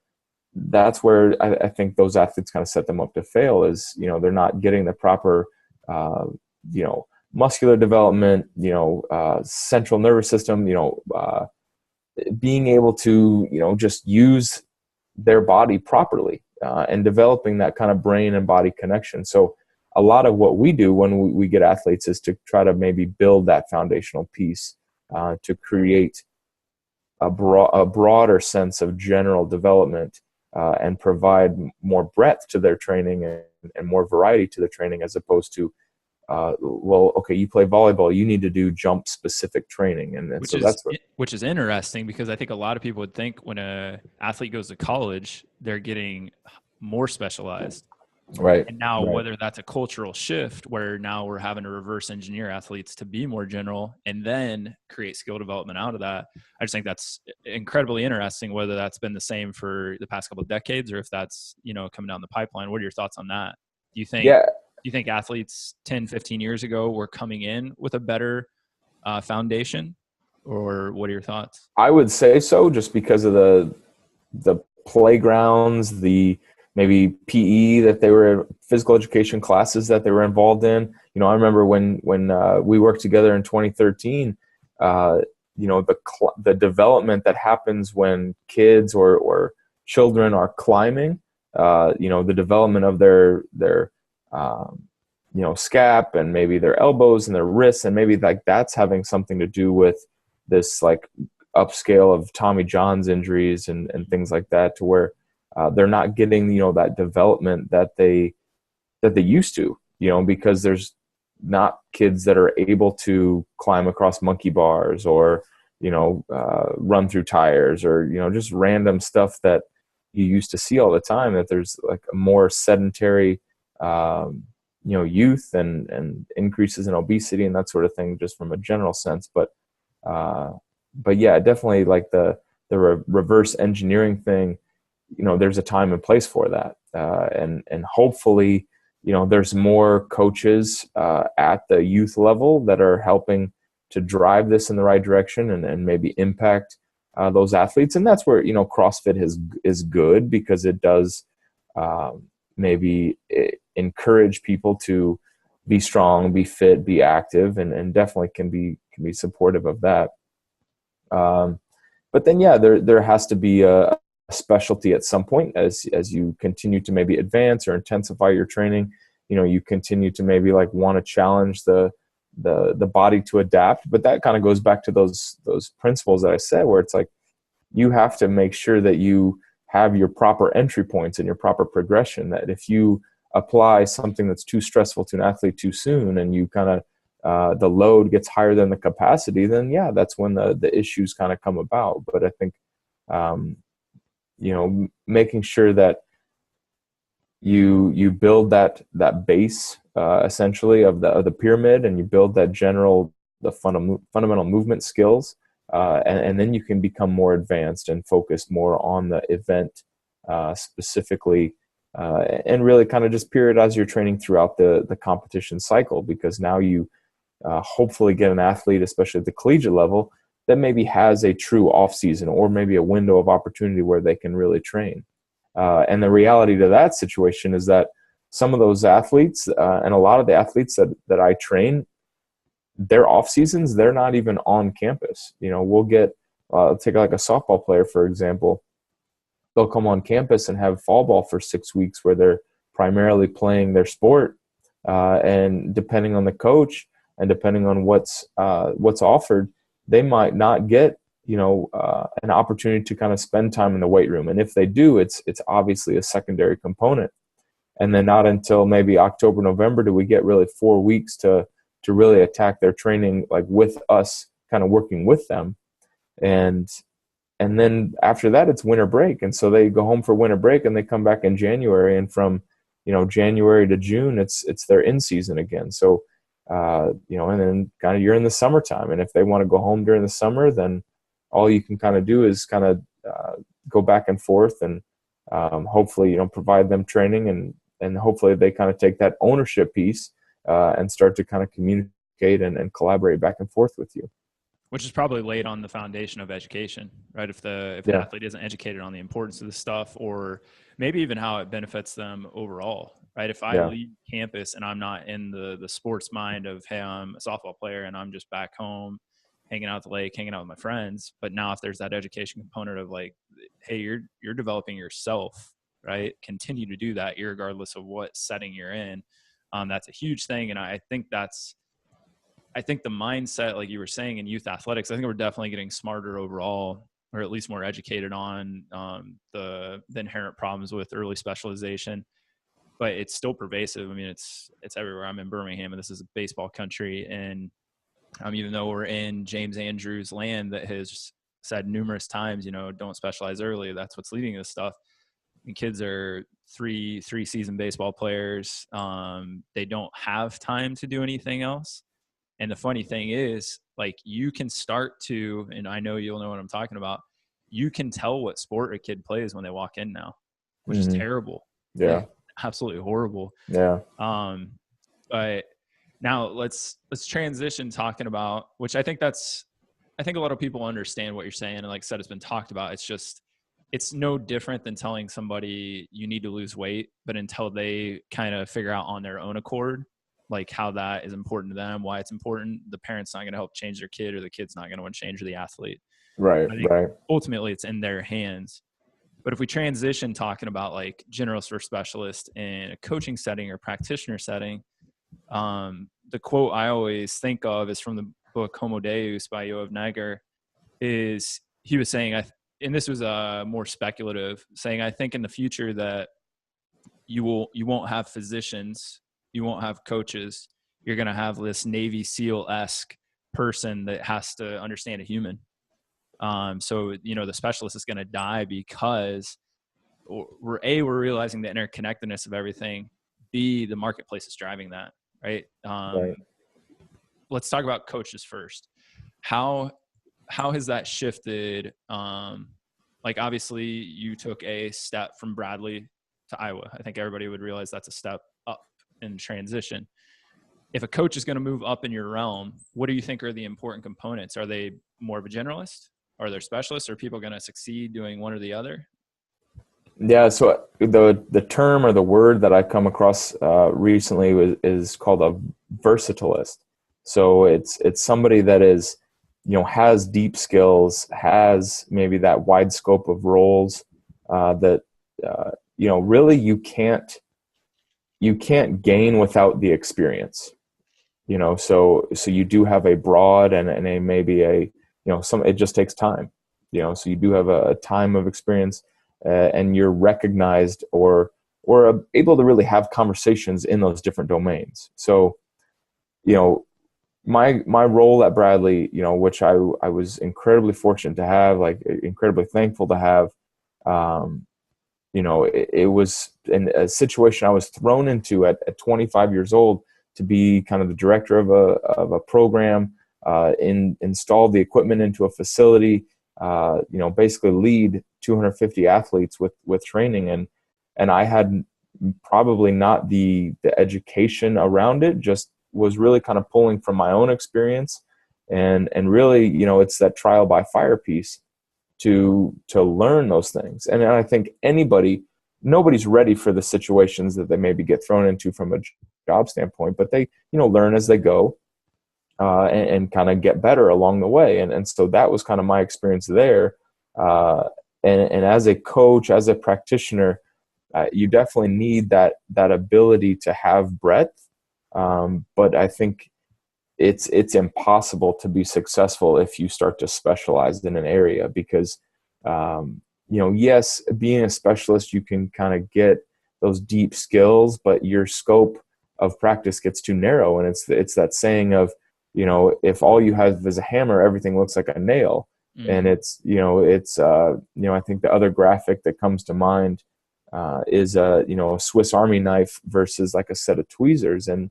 that's where I think those athletes kind of set them up to fail, is, you know, they're not getting the proper, you know, muscular development, you know, central nervous system, you know, being able to, you know, just use their body properly, and developing that kind of brain and body connection. So a lot of what we do when we get athletes is to try to maybe build that foundational piece, to create a broader sense of general development, and provide more breadth to their training and more variety to their training, as opposed to, well, okay, you play volleyball, you need to do jump specific training. And which is interesting, because I think a lot of people would think when a athlete goes to college, they're getting more specialized. Right. And now Right. whether that's a cultural shift where now we're having to reverse engineer athletes to be more general and then create skill development out of that. I just think that's incredibly interesting, whether that's been the same for the past couple of decades or if that's, coming down the pipeline. What are your thoughts on that? Do you think, Yeah. do you think athletes 10, 15 years ago were coming in with a better foundation, or what are your thoughts? I would say so, just because of the playgrounds, the maybe PE that they were, physical education classes that they were involved in. I remember when we worked together in 2013. The development that happens when kids or children are climbing. The development of their scap and maybe their elbows and their wrists, and maybe like that's having something to do with this like upscale of Tommy John's injuries and things like that, to where they're not getting that development that they used to, because there's not kids that are able to climb across monkey bars or run through tires, or just random stuff that you used to see all the time. That there's like a more sedentary youth and increases in obesity and that sort of thing, just from a general sense. But yeah, definitely like the reverse engineering thing, there's a time and place for that. And hopefully, there's more coaches at the youth level that are helping to drive this in the right direction and maybe impact those athletes. And that's where, CrossFit is good, because it does maybe encourage people to be strong, be fit, be active, and definitely can be supportive of that. But then, yeah, there has to be a specialty at some point as you continue to maybe advance or intensify your training. You continue to maybe like want to challenge the body to adapt. But that kind of goes back to those principles that I said, where it's like you have to make sure that you have your proper entry points and your proper progression. That if you apply something that's too stressful to an athlete too soon, and you kind of the load gets higher than the capacity, then yeah, that's when the issues kind of come about. But I think, making sure that you build that base essentially of the pyramid, and you build that the fundamental movement skills, and then you can become more advanced and focus more on the event specifically, and really kind of just periodize your training throughout the competition cycle, because now you hopefully get an athlete, especially at the collegiate level, that maybe has a true off season or maybe a window of opportunity where they can really train. And the reality to that situation is that some of those athletes and a lot of the athletes that I train, their off seasons, they're not even on campus. We'll get, take like a softball player, for example. They'll come on campus and have fall ball for 6 weeks where they're primarily playing their sport. And depending on the coach and depending on what's offered, they might not get an opportunity to kind of spend time in the weight room. And if they do, it's obviously a secondary component. And then not until maybe October, November do we get really 4 weeks to really attack their training, like with us kind of working with them. And then after that, it's winter break. And so they go home for winter break and they come back in January. And from, January to June, it's their in season again. So, and then kind of you're in the summertime. And if they want to go home during the summer, then all you can kind of do is kind of go back and forth and hopefully, provide them training, and hopefully they kind of take that ownership piece and start to kind of communicate and collaborate back and forth with you. Which is probably laid on the foundation of education, right? If the athlete isn't educated on the importance of the stuff, or maybe even how it benefits them overall, right? If I leave campus and I'm not in the sports mind of, hey, I'm a softball player and I'm just back home hanging out at the lake, hanging out with my friends. But now if there's that education component of like, hey, you're developing yourself, right? Continue to do that irregardless of what setting you're in. That's a huge thing. And I think the mindset, like you were saying, in youth athletics, I think we're definitely getting smarter overall, or at least more educated on the inherent problems with early specialization. But it's still pervasive. I mean, it's everywhere. I'm in Birmingham, and this is a baseball country. And even though we're in James Andrews' land that has said numerous times, don't specialize early, that's what's leading to this stuff. The kids are three season baseball players. They don't have time to do anything else. And the funny thing is, like, you can start to, and I know you'll know what I'm talking about, you can tell what sport a kid plays when they walk in now, which is terrible. Yeah. Like, absolutely horrible. Yeah. But now let's transition talking about, which I think a lot of people understand what you're saying. And like I said, it's been talked about. It's just, it's no different than telling somebody you need to lose weight, but until they kind of figure out on their own accord, like how that is important to them, why it's important, the parent's not going to help change their kid, or the kid's not going to want to change the athlete. Right. I think Right. ultimately it's in their hands. But if we transition talking about like generalist or specialist in a coaching setting or practitioner setting, the quote I always think of is from the book Homo Deus by Yoav Neger. Is he was saying, and this was more speculative, saying, I think in the future that you won't have physicians, you won't have coaches, you're going to have this Navy SEAL-esque person that has to understand a human. So, the specialist is going to die because we're realizing the interconnectedness of everything. B, the marketplace is driving that, right? Right. Let's talk about coaches first. How has that shifted? Like, obviously you took a step from Bradley to Iowa. I think everybody would realize that's a step up in transition. If a coach is going to move up in your realm, what do you think are the important components? Are they more of a generalist? Are there specialists? Are people going to succeed doing one or the other? Yeah. So the term or the word that I come across recently is called a versatilist. So it's somebody that is, has deep skills, has maybe that wide scope of roles that really you can't gain without the experience. So you do have a broad and a maybe a it just takes time. So you do have a time of experience, and you're recognized or able to really have conversations in those different domains. So my role at Bradley, which I was incredibly fortunate to have, like incredibly thankful to have, it was in a situation I was thrown into at 25 years old to be kind of the director of a program, install the equipment into a facility, basically lead 250 athletes with training. And I had probably not the education around it, just was really kind of pulling from my own experience. And really, it's that trial by fire piece to learn those things. And I think nobody's ready for the situations that they maybe get thrown into from a job standpoint, but they, learn as they go, and kind of get better along the way. And so that was kind of my experience there. And as a coach, as a practitioner, you definitely need that ability to have breadth. But I think it's impossible to be successful if you start to specialize in an area, because, yes, being a specialist, you can kind of get those deep skills, but your scope of practice gets too narrow. And it's that saying of, if all you have is a hammer, everything looks like a nail. Mm-hmm. And I think the other graphic that comes to mind is a Swiss Army knife versus like a set of tweezers. And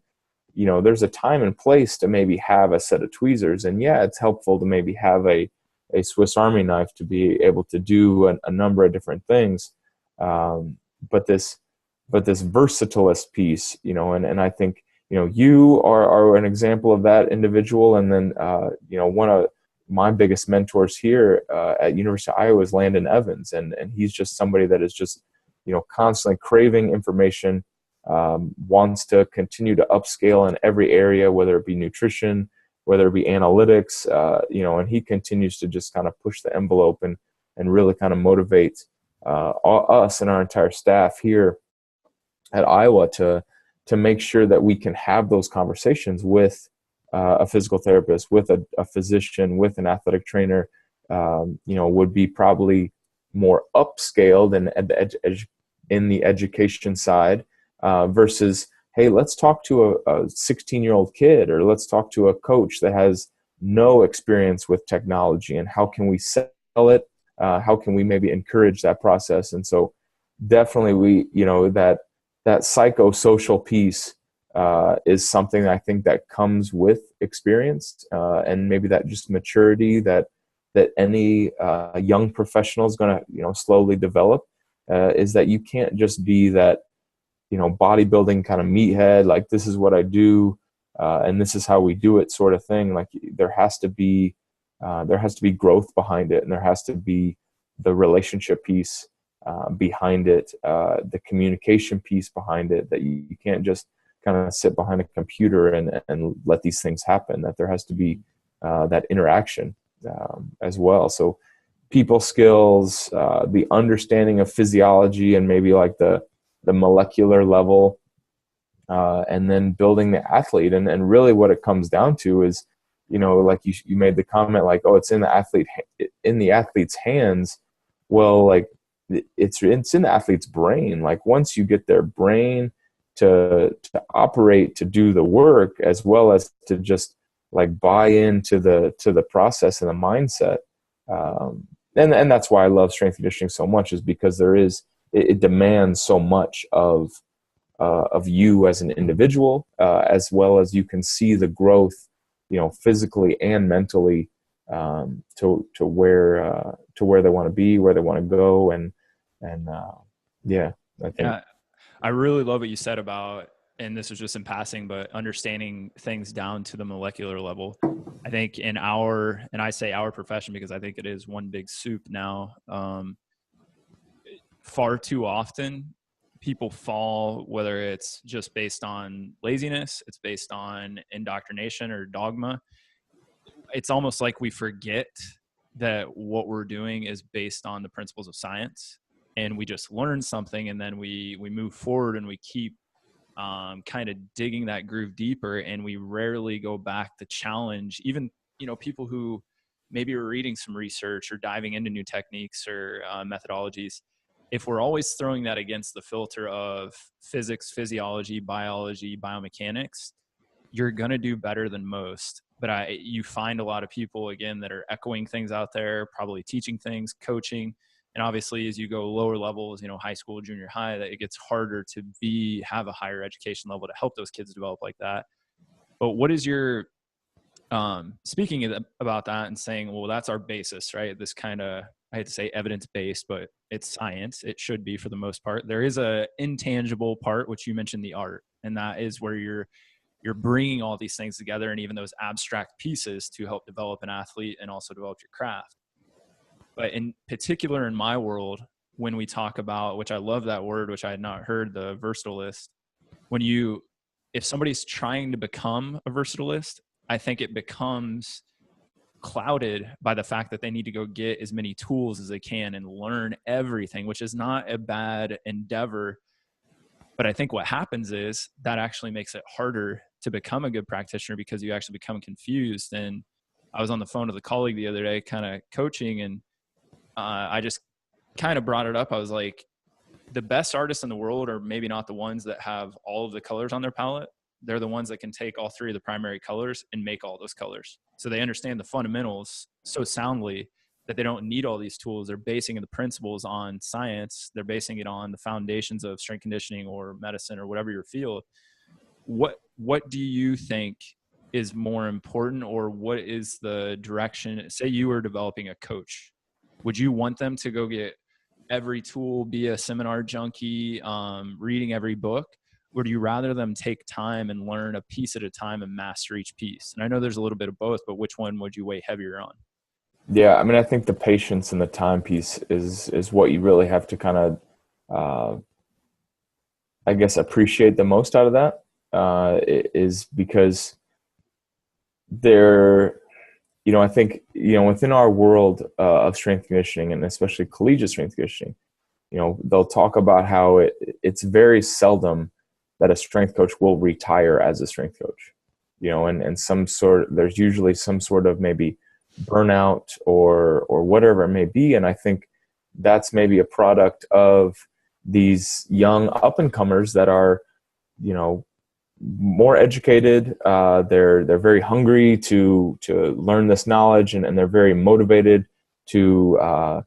there's a time and place to maybe have a set of tweezers, and yeah, it's helpful to maybe have a Swiss Army knife to be able to do a number of different things. But this versatilist piece, and I think, you are an example of that individual. And then, one of my biggest mentors here at University of Iowa is Landon Evans. And he's just somebody that is just, constantly craving information, wants to continue to upscale in every area, whether it be nutrition, whether it be analytics, and he continues to just kind of push the envelope and really kind of motivate us and our entire staff here at Iowa to make sure that we can have those conversations with a physical therapist, with a physician, with an athletic trainer, would be probably more upscaled in the education side, versus, hey, let's talk to a 16-year-old kid, or let's talk to a coach that has no experience with technology, and how can we sell it? How can we maybe encourage that process? And so definitely that psychosocial piece is something I think that comes with experience, and maybe that just maturity that any young professional is going to slowly develop, is that you can't just be that bodybuilding kind of meathead, like this is what I do, and this is how we do it sort of thing. Like there has to be growth behind it, and there has to be the relationship piece behind it, the communication piece behind it, that you can't just kind of sit behind a computer and let these things happen, that there has to be that interaction as well. So people skills, the understanding of physiology and maybe like the molecular level, and then building the athlete. And really what it comes down to is, like you made the comment, like, oh, it's in the athlete's hands. Well, like it's in the athlete's brain. Like once you get their brain to operate, to do the work, as well as to just like buy into the process and the mindset. And that's why I love strength conditioning so much, is because it demands so much of you as an individual, as well as you can see the growth, physically and mentally, to where they want to be, where they want to go. And yeah, I think. Yeah, I really love what you said about, and this was just in passing, but understanding things down to the molecular level. I think and I say our profession because I think it is one big soup now. Far too often people fall, whether it's just based on laziness, it's based on indoctrination or dogma. It's almost like we forget that what we're doing is based on the principles of science, and we just learn something, and then we move forward, and we keep kind of digging that groove deeper, and we rarely go back to challenge even people who maybe are reading some research or diving into new techniques or methodologies. If we're always throwing that against the filter of physics, physiology, biology, biomechanics, you're going to do better than most. But you find a lot of people, again, that are echoing things out there, probably teaching things, coaching. And obviously, as you go lower levels, high school, junior high, that it gets harder to have a higher education level to help those kids develop like that. But what is your, speaking about that and saying, well, that's our basis, right? This kind of, I hate to say evidence-based, but it's science. It should be for the most part. There is a intangible part, which you mentioned, the art, and that is where you're bringing all these things together, and even those abstract pieces to help develop an athlete and also develop your craft. But in particular, in my world, when we talk about, which I love that word, which I had not heard, the versatilist, if somebody's trying to become a versatilist, I think it becomes clouded by the fact that they need to go get as many tools as they can and learn everything, which is not a bad endeavor. But I think what happens is that actually makes it harder to become a good practitioner, because you actually become confused. And I was on the phone with a colleague the other day, kind of coaching, and I just kind of brought it up. I was like, the best artists in the world are maybe not the ones that have all of the colors on their palette. They're the ones that can take all three of the primary colors and make all those colors. So they understand the fundamentals so soundly that they don't need all these tools. They're basing the principles on science. They're basing it on the foundations of strength conditioning or medicine or whatever your field. What do you think is more important, or what is the direction? Say you were developing a coach. Would you want them to go get every tool, be a seminar junkie, reading every book? Or do you rather them take time and learn a piece at a time and master each piece? And I know there's a little bit of both, but which one would you weigh heavier on? Yeah, I mean, I think the patience and the time piece is what you really have to kind of, I guess, appreciate the most out of that, is because I think, within our world of strength conditioning, and especially collegiate strength conditioning, they'll talk about how it's very seldom that a strength coach will retire as a strength coach, and there's usually some sort of maybe burnout or whatever it may be. And I think that's maybe a product of these young up and comers that are, more educated. They're very hungry to learn this knowledge, and they're very motivated to,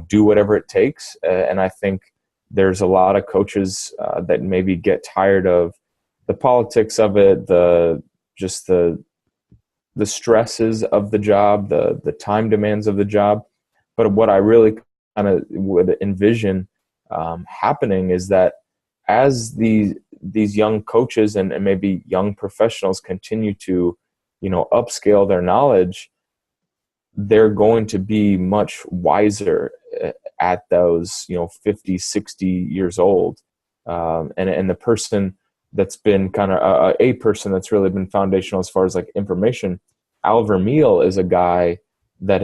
do whatever it takes. And I think there's a lot of coaches that maybe get tired of the politics of it, the stresses of the job, the time demands of the job. But what I really kind of would envision happening is that as these young coaches and maybe young professionals continue to, upscale their knowledge, they're going to be much wiser at those, 50, 60 years old. And the person that's been kind of a person that's really been foundational as far as like information, Al Vermeil is a guy that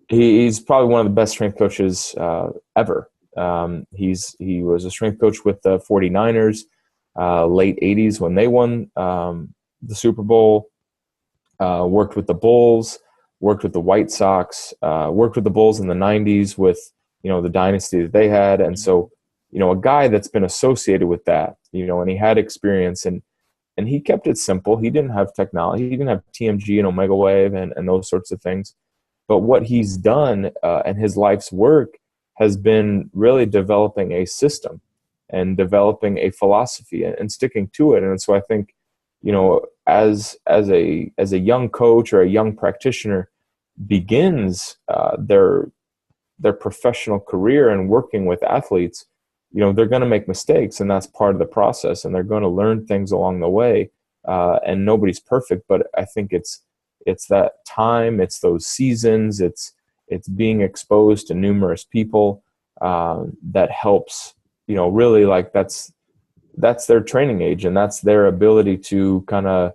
he's probably one of the best strength coaches ever. He was a strength coach with the 49ers, late 80s when they won the Super Bowl, worked with the Bulls, worked with the White Sox, worked with the Bulls in the 90s with, the dynasty that they had. And so, a guy that's been associated with that, and he had experience and he kept it simple. He didn't have technology. He didn't have TMG and Omega Wave and those sorts of things. But what he's done and his life's work has been really developing a system and developing a philosophy and sticking to it. And so I think, as a young coach or a young practitioner begins their professional career and working with athletes, they're going to make mistakes, and that's part of the process, and they're going to learn things along the way. And nobody's perfect, but I think it's that time, it's those seasons, it's being exposed to numerous people that helps, really, like that's their training age, and that's their ability to kind of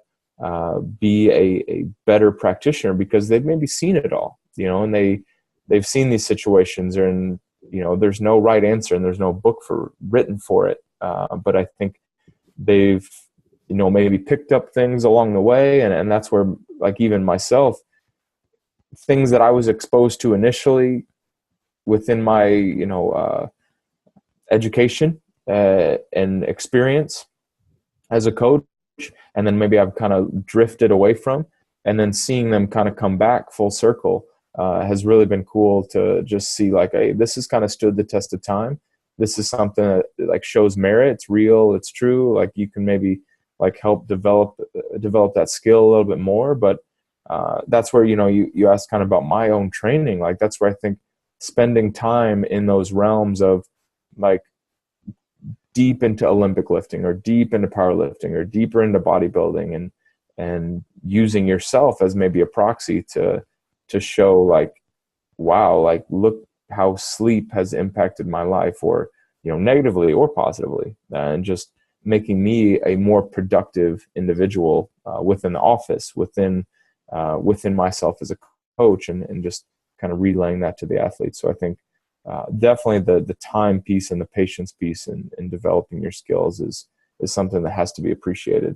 be a better practitioner because they've maybe seen it all, and they've seen these situations, and there's no right answer and there's no book written for it. But I think they've, maybe picked up things along the way. And that's where, like, even myself, things that I was exposed to initially within my, education and experience as a coach, and then maybe I've kind of drifted away from, and then seeing them kind of come back full circle has really been cool to just see, like, hey, this has kind of stood the test of time. This is something that, like, shows merit. It's real. It's true. Like, you can maybe, like, help develop that skill a little bit more. But that's where, you asked kind of about my own training. Like, that's where I think spending time in those realms of, like, deep into Olympic lifting or deep into powerlifting or deeper into bodybuilding and using yourself as maybe a proxy to show, like, wow, like, look how sleep has impacted my life, or, negatively or positively, and just making me a more productive individual within the office, within myself as a coach, and just kind of relaying that to the athletes. So I think definitely the time piece and the patience piece in developing your skills is something that has to be appreciated.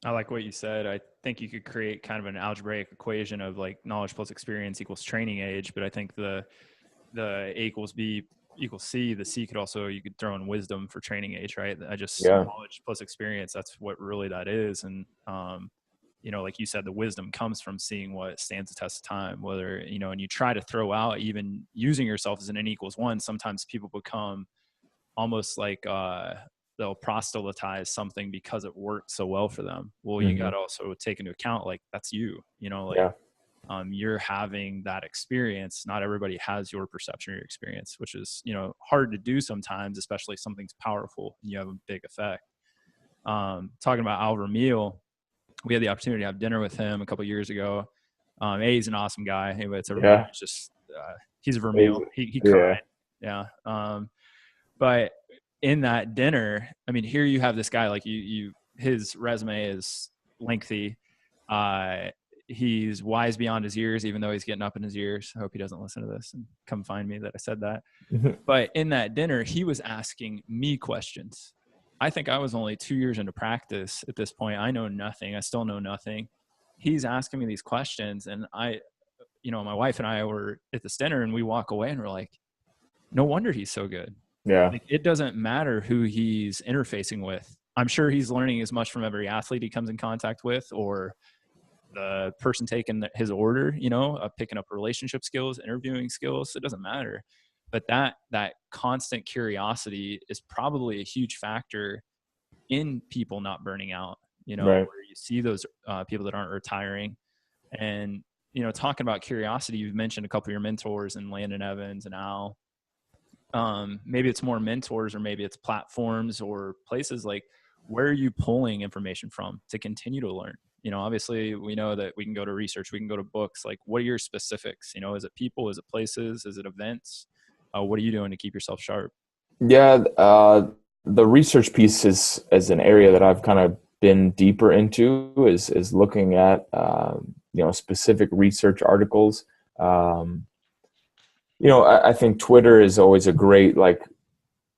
I like what you said. I think you could create kind of an algebraic equation of, like, knowledge plus experience equals training age. But I think the A equals B equals C. The C you could throw in wisdom for training age, right? Knowledge plus experience. That's what really that is. And, like you said, the wisdom comes from seeing what stands the test of time, whether, and you try to throw out even using yourself as an N equals 1. Sometimes people become almost like, they'll proselytize something because it worked so well for them. Well, you got to also take into account, like, that's you, you're having that experience. Not everybody has your perception or your experience, which is, hard to do sometimes, especially if something's powerful and you have a big effect. Talking about Al Vermeil, we had the opportunity to have dinner with him a couple of years ago. He's an awesome guy. Anyway, it's just, he's a Vermeil. He cried. Yeah. But in that dinner, I mean, here you have this guy, like, his resume is lengthy. He's wise beyond his years, even though he's getting up in his years. I hope he doesn't listen to this and come find me that I said that. But in that dinner, he was asking me questions. I think I was only 2 years into practice at this point. I know nothing. I still know nothing. He's asking me these questions, and my wife and I were at this dinner, and we walk away and we're like, no wonder he's so good. Yeah. Like, it doesn't matter who he's interfacing with. I'm sure he's learning as much from every athlete he comes in contact with, or the person taking his order, picking up relationship skills, interviewing skills. It doesn't matter. But that constant curiosity is probably a huge factor in people not burning out, Right. where you see those people that aren't retiring. And, talking about curiosity, you've mentioned a couple of your mentors and Landon Evans and Al. Maybe it's more mentors, or maybe it's platforms or places. Like, where are you pulling information from to continue to learn? Obviously we know that we can go to research, we can go to books. Like, what are your specifics? Is it people? Is it places? Is it events? What are you doing to keep yourself sharp? Yeah. The research piece is an area that I've kind of been deeper into, is looking at, specific research articles. I think Twitter is always a great like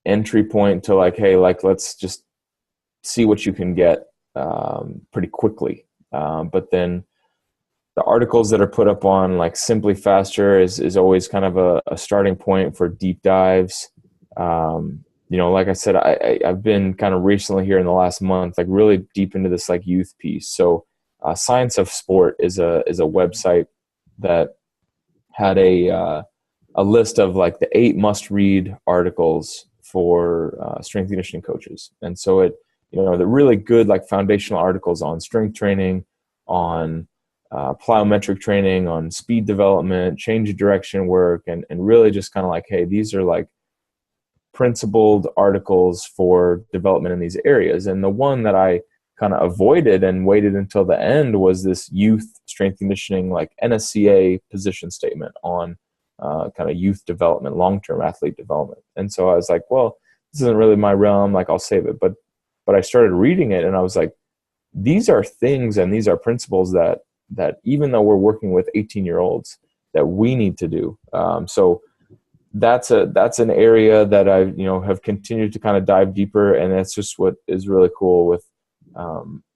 entry point to like, hey, like, let's just see what you can get pretty quickly. But then the articles that are put up on like Simply Faster is always kind of a starting point for deep dives. Like I said, I've been kind of recently here in the last month, like really deep into this like youth piece. So Science of Sport is a website that had a list of like the 8 must-read articles for strength and conditioning coaches. And so the really good like foundational articles on strength training, on plyometric training, on speed development, change of direction work, and really just kind of like, hey, these are like principled articles for development in these areas. And the one that I kind of avoided and waited until the end was this youth strength conditioning, like NSCA position statement on kind of youth development, long-term athlete development. And so I was like, well, this isn't really my realm. Like, I'll save it. But I started reading it, and I was like, these are things and these are principles that even though we're working with 18-year-olds, that we need to do. So that's an area that I have continued to kind of dive deeper, and that's just what is really cool with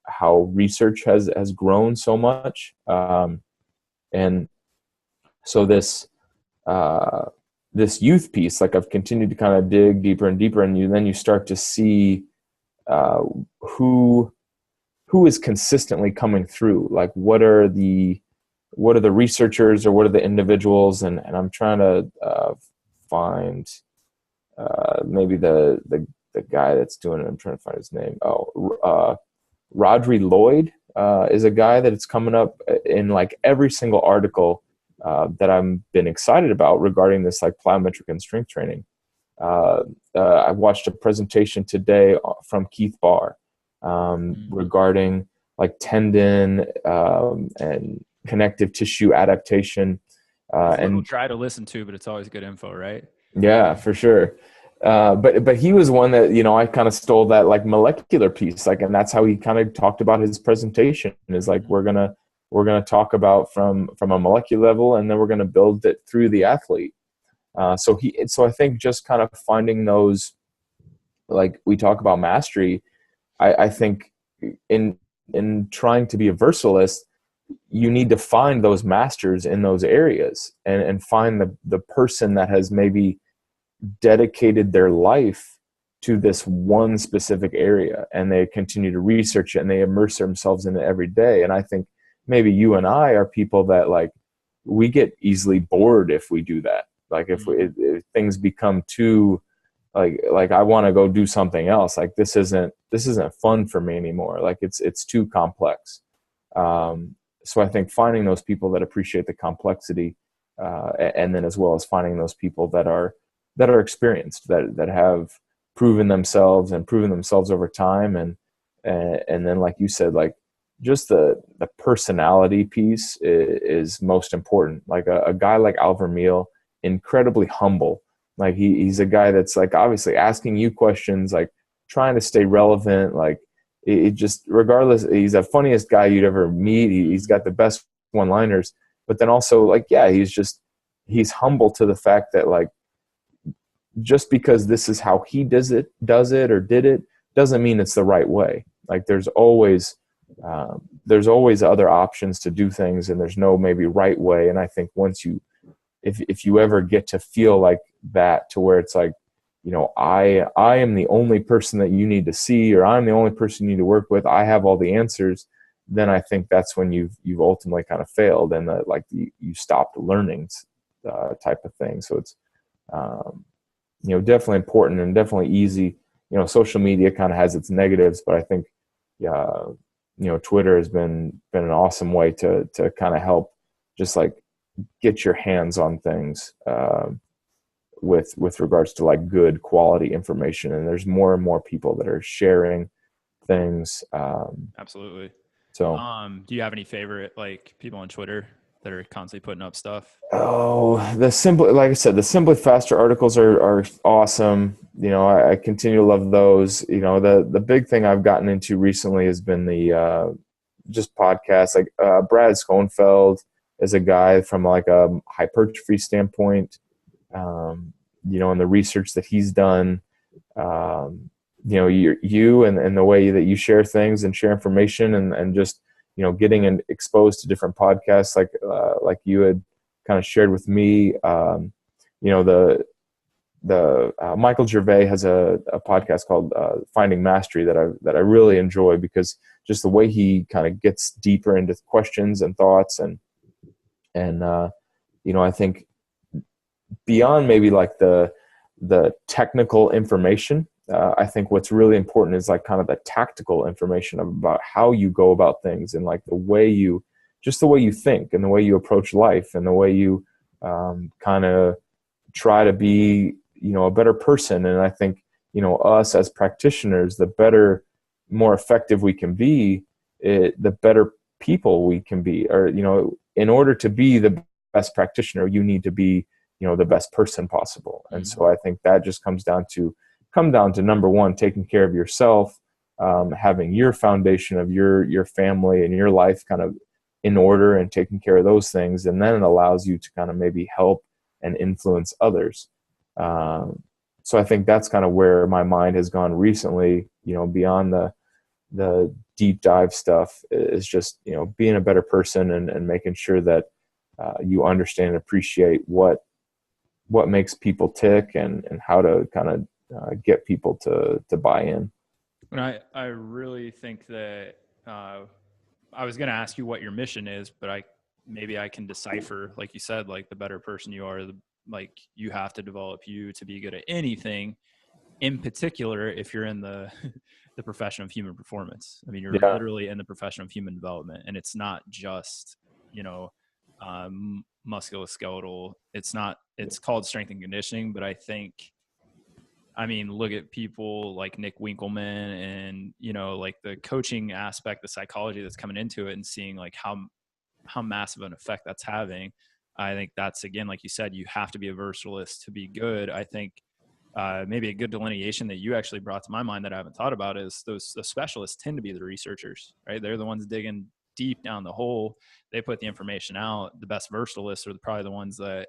how research has grown so much. And so this youth piece, like, I've continued to kind of dig deeper and deeper, and then you start to see who is consistently coming through. Like, what are the researchers, or what are the individuals? And I'm trying to find maybe the guy that's doing it. I'm trying to find his name. Rodri Lloyd is a guy that it's coming up in like every single article that I've been excited about regarding this like plyometric and strength training. I watched a presentation today from Keith Barr regarding like tendon and connective tissue adaptation. And try to listen to, but it's always good info, right? Yeah, for sure. But he was one that, I kind of stole that like molecular piece, like, and that's how he kind of talked about his presentation, is like, we're going to talk about from a molecular level, and then we're going to build it through the athlete. So I think just kind of finding those, like we talk about mastery, I think in trying to be a versatilist, you need to find those masters in those areas, and find the person that has maybe dedicated their life to this one specific area, and they continue to research it, and they immerse themselves in it every day. And I think maybe you and I are people that, like, we get easily bored if we do that. Like, if things become too like I want to go do something else, like this isn't fun for me anymore. Like, it's too complex. So I think finding those people that appreciate the complexity, and then as well as finding those people that are experienced, that have proven themselves over time, and then, like you said, like, just the personality piece is most important. Like a guy like Al Vermeil, incredibly humble. Like he's a guy that's like obviously asking you questions, like trying to stay relevant. Like it just, regardless, he's the funniest guy you'd ever meet. He's got the best one-liners, but then also, like, yeah, he's humble to the fact that, like, just because this is how he does it or did it doesn't mean it's the right way. Like, there's always other options to do things, and there's no maybe right way. And I think once if you ever get to feel like that, to where it's like, I am the only person that you need to see, or I'm the only person you need to work with, I have all the answers, then I think that's when you've ultimately kind of failed, and you stopped learning type of thing. So definitely important and definitely easy. Social media kind of has its negatives, but I think, Twitter has been an awesome way to kind of help just like get your hands on things, with regards to like good quality information. And there's more and more people that are sharing things. Absolutely. So, Do you have any favorite like people on Twitter that are constantly putting up stuff? like I said, the Simply Faster articles are awesome. I continue to love those. The big thing I've gotten into recently has been the just podcasts. Like Brad Schoenfeld is a guy from like a hypertrophy standpoint. And the research that he's done. You and the way that you share things and share information, and just getting exposed to different podcasts like you had kind of shared with me. The Michael Gervais has a podcast called Finding Mastery that I really enjoy, because just the way he kind of gets deeper into questions and thoughts, and I think beyond maybe like the technical information, I think what's really important is like kind of the tactical information about how you go about things, and like the way you think, and the way you approach life, and the way you kind of try to be, a better person. And I think, us as practitioners, the better, more effective we can be, the better people we can be. Or, in order to be the best practitioner, you need to be, the best person possible. And so I think that just come down to number one, taking care of yourself, having your foundation of your family and your life kind of in order, and taking care of those things. And then it allows you to kind of maybe help and influence others. So I think that's kind of where my mind has gone recently, beyond the deep dive stuff, is just, being a better person, and making sure that you understand and appreciate what makes people tick, and how to kind of get people to buy in. And I really think that I was going to ask you what your mission is, but maybe I can decipher, like you said, like the better person you are, like you have to develop you to be good at anything. In particular, if you're in the the profession of human performance. I mean, you're literally in the profession of human development, and it's not just musculoskeletal. It's called strength and conditioning, but I mean, look at people like Nick Winkelman, and like the coaching aspect, the psychology that's coming into it, and seeing like how massive an effect that's having. I think that's, again, like you said, you have to be a versatilist to be good. I think maybe a good delineation that you actually brought to my mind that I haven't thought about is the specialists tend to be the researchers, right? They're the ones digging deep down the hole. They put the information out. The best versatilists are probably the ones that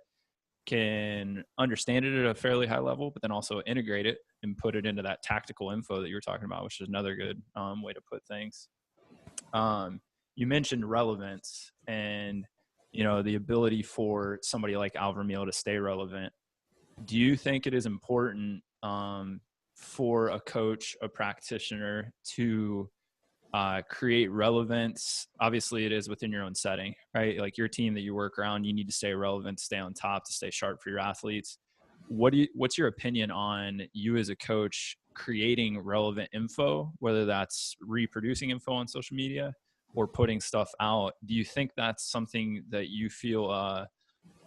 can understand it at a fairly high level, but then also integrate it and put it into that tactical info that you were talking about, which is another good way to put things. You mentioned relevance, and the ability for somebody like Al Vermeil to stay relevant. Do you think it is important for a coach, a practitioner, to create relevance? Obviously it is within your own setting, right? Like your team that you work around, you need to stay relevant, to stay on top, to stay sharp for your athletes. What's your opinion on you as a coach creating relevant info, whether that's reproducing info on social media or putting stuff out? Do you think that's something that you feel a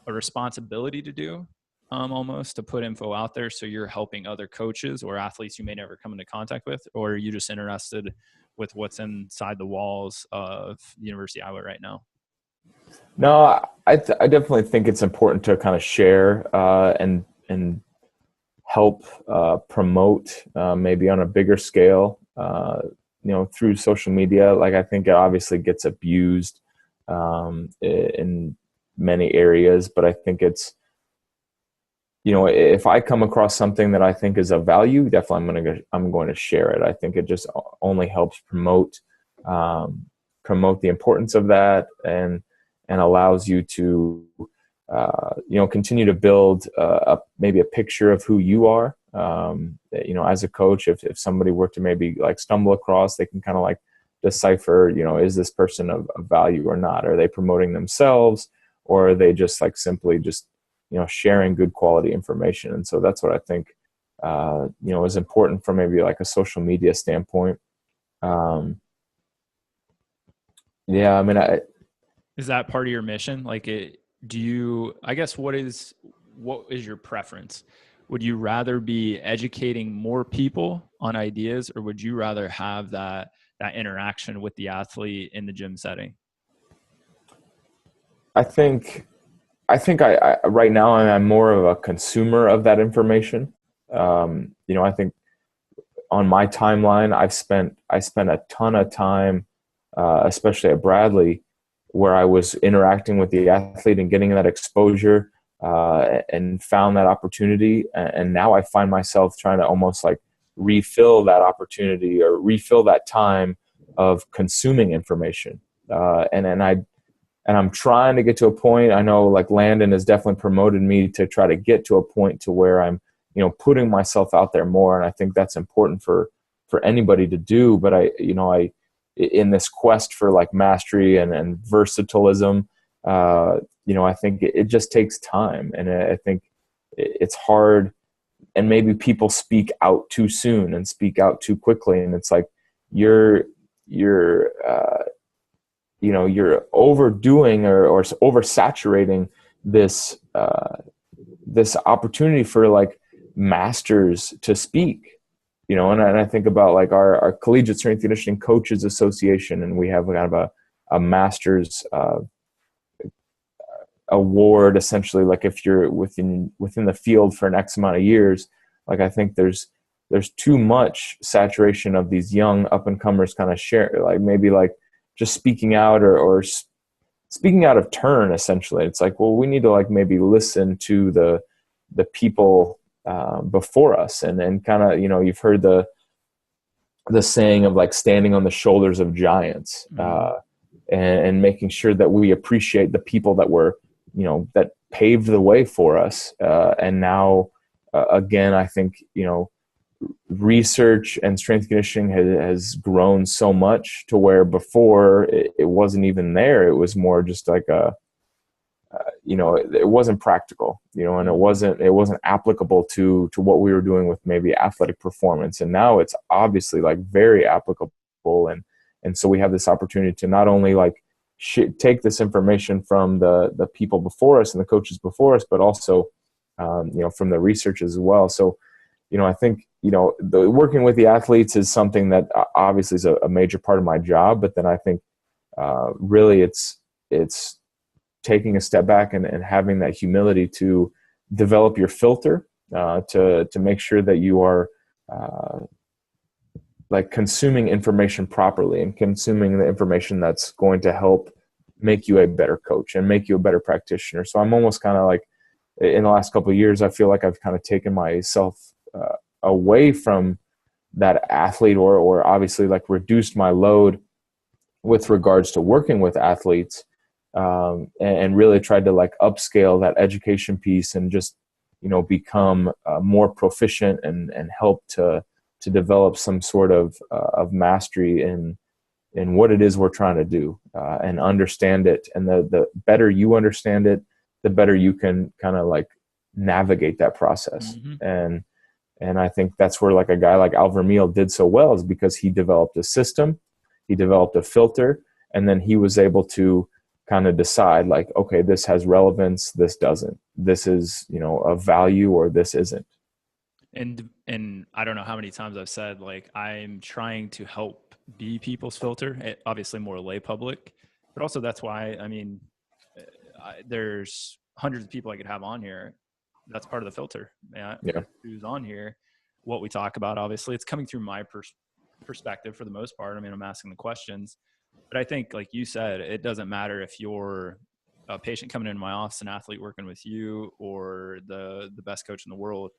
responsibility to do, almost, to put info out there so you're helping other coaches or athletes you may never come into contact with? Or are you just interested with what's inside the walls of the University of Iowa right now? No, I definitely think it's important to kind of share and help promote maybe on a bigger scale, through social media. Like, I think it obviously gets abused in many areas, but I think it's, if I come across something that I think is of value, definitely I'm going to share it. I think it just only helps promote the importance of that, and allows you to continue to build maybe a picture of who you are. As a coach, if somebody were to maybe like stumble across, they can kind of like decipher, is this person of value or not? Are they promoting themselves, or are they just like simply just sharing good quality information. And so that's what I think, is important from maybe like a social media standpoint. Yeah, I mean, is that part of your mission? Like, I guess, what is your preference? Would you rather be educating more people on ideas, or would you rather have that interaction with the athlete in the gym setting? I think I right now I'm more of a consumer of that information. I think on my timeline, I spent a ton of time, especially at Bradley, where I was interacting with the athlete and getting that exposure, and found that opportunity. And now I find myself trying to almost like refill that opportunity or refill that time of consuming information. And I'm trying to get to a point. I know like Landon has definitely promoted me to try to get to a point to where I'm, putting myself out there more. And I think that's important for anybody to do. But I in this quest for like mastery and versatilism, I think it just takes time. And I think it's hard, and maybe people speak out too soon and speak out too quickly. And it's like, you're overdoing or oversaturating this opportunity for like masters to speak, and I think about like our Collegiate Strength Conditioning Coaches Association, and we have kind of a master's award, essentially. Like if you're within the field for an X amount of years, like I think there's too much saturation of these young up and comers kind of share, like maybe like just speaking out or speaking out of turn. Essentially, it's like, well, we need to like maybe listen to the people before us, and kind of, you've heard the saying of like standing on the shoulders of giants, and making sure that we appreciate the people that were, that paved the way for us. And now, again, I think, research and strength conditioning has grown so much to where before it wasn't even there. It was more just like it wasn't practical, and it wasn't applicable to what we were doing with maybe athletic performance. And now it's obviously like very applicable. And so we have this opportunity to not only like take this information from the people before us and the coaches before us, but also, from the research as well. So, I think, the working with the athletes is something that obviously is a major part of my job. But then I think really it's taking a step back and having that humility to develop your filter, to make sure that you are like consuming information properly and consuming the information that's going to help make you a better coach and make you a better practitioner. So I'm almost kind of like, in the last couple of years, I feel like I've kind of taken myself away from that athlete, or obviously like reduced my load with regards to working with athletes, and really tried to like upscale that education piece and just, become more proficient and help to develop some sort of mastery in what it is we're trying to do, and understand it. And the better you understand it, the better you can kind of like navigate that process. Mm-hmm. And I think that's where like a guy like Al Vermeil did so well, is because he developed a system, he developed a filter, and then he was able to kind of decide like, okay, this has relevance, this doesn't, this is, of value, or this isn't. And I don't know how many times I've said, like, I'm trying to help be people's filter, obviously more lay public, but also that's why, I mean, there's hundreds of people I could have on here. That's part of the filter. Yeah. Who's on here, what we talk about, obviously it's coming through my perspective for the most part. I mean, I'm asking the questions, but I think, like you said, it doesn't matter if you're a patient coming into my office, an athlete working with you, or the best coach in the world.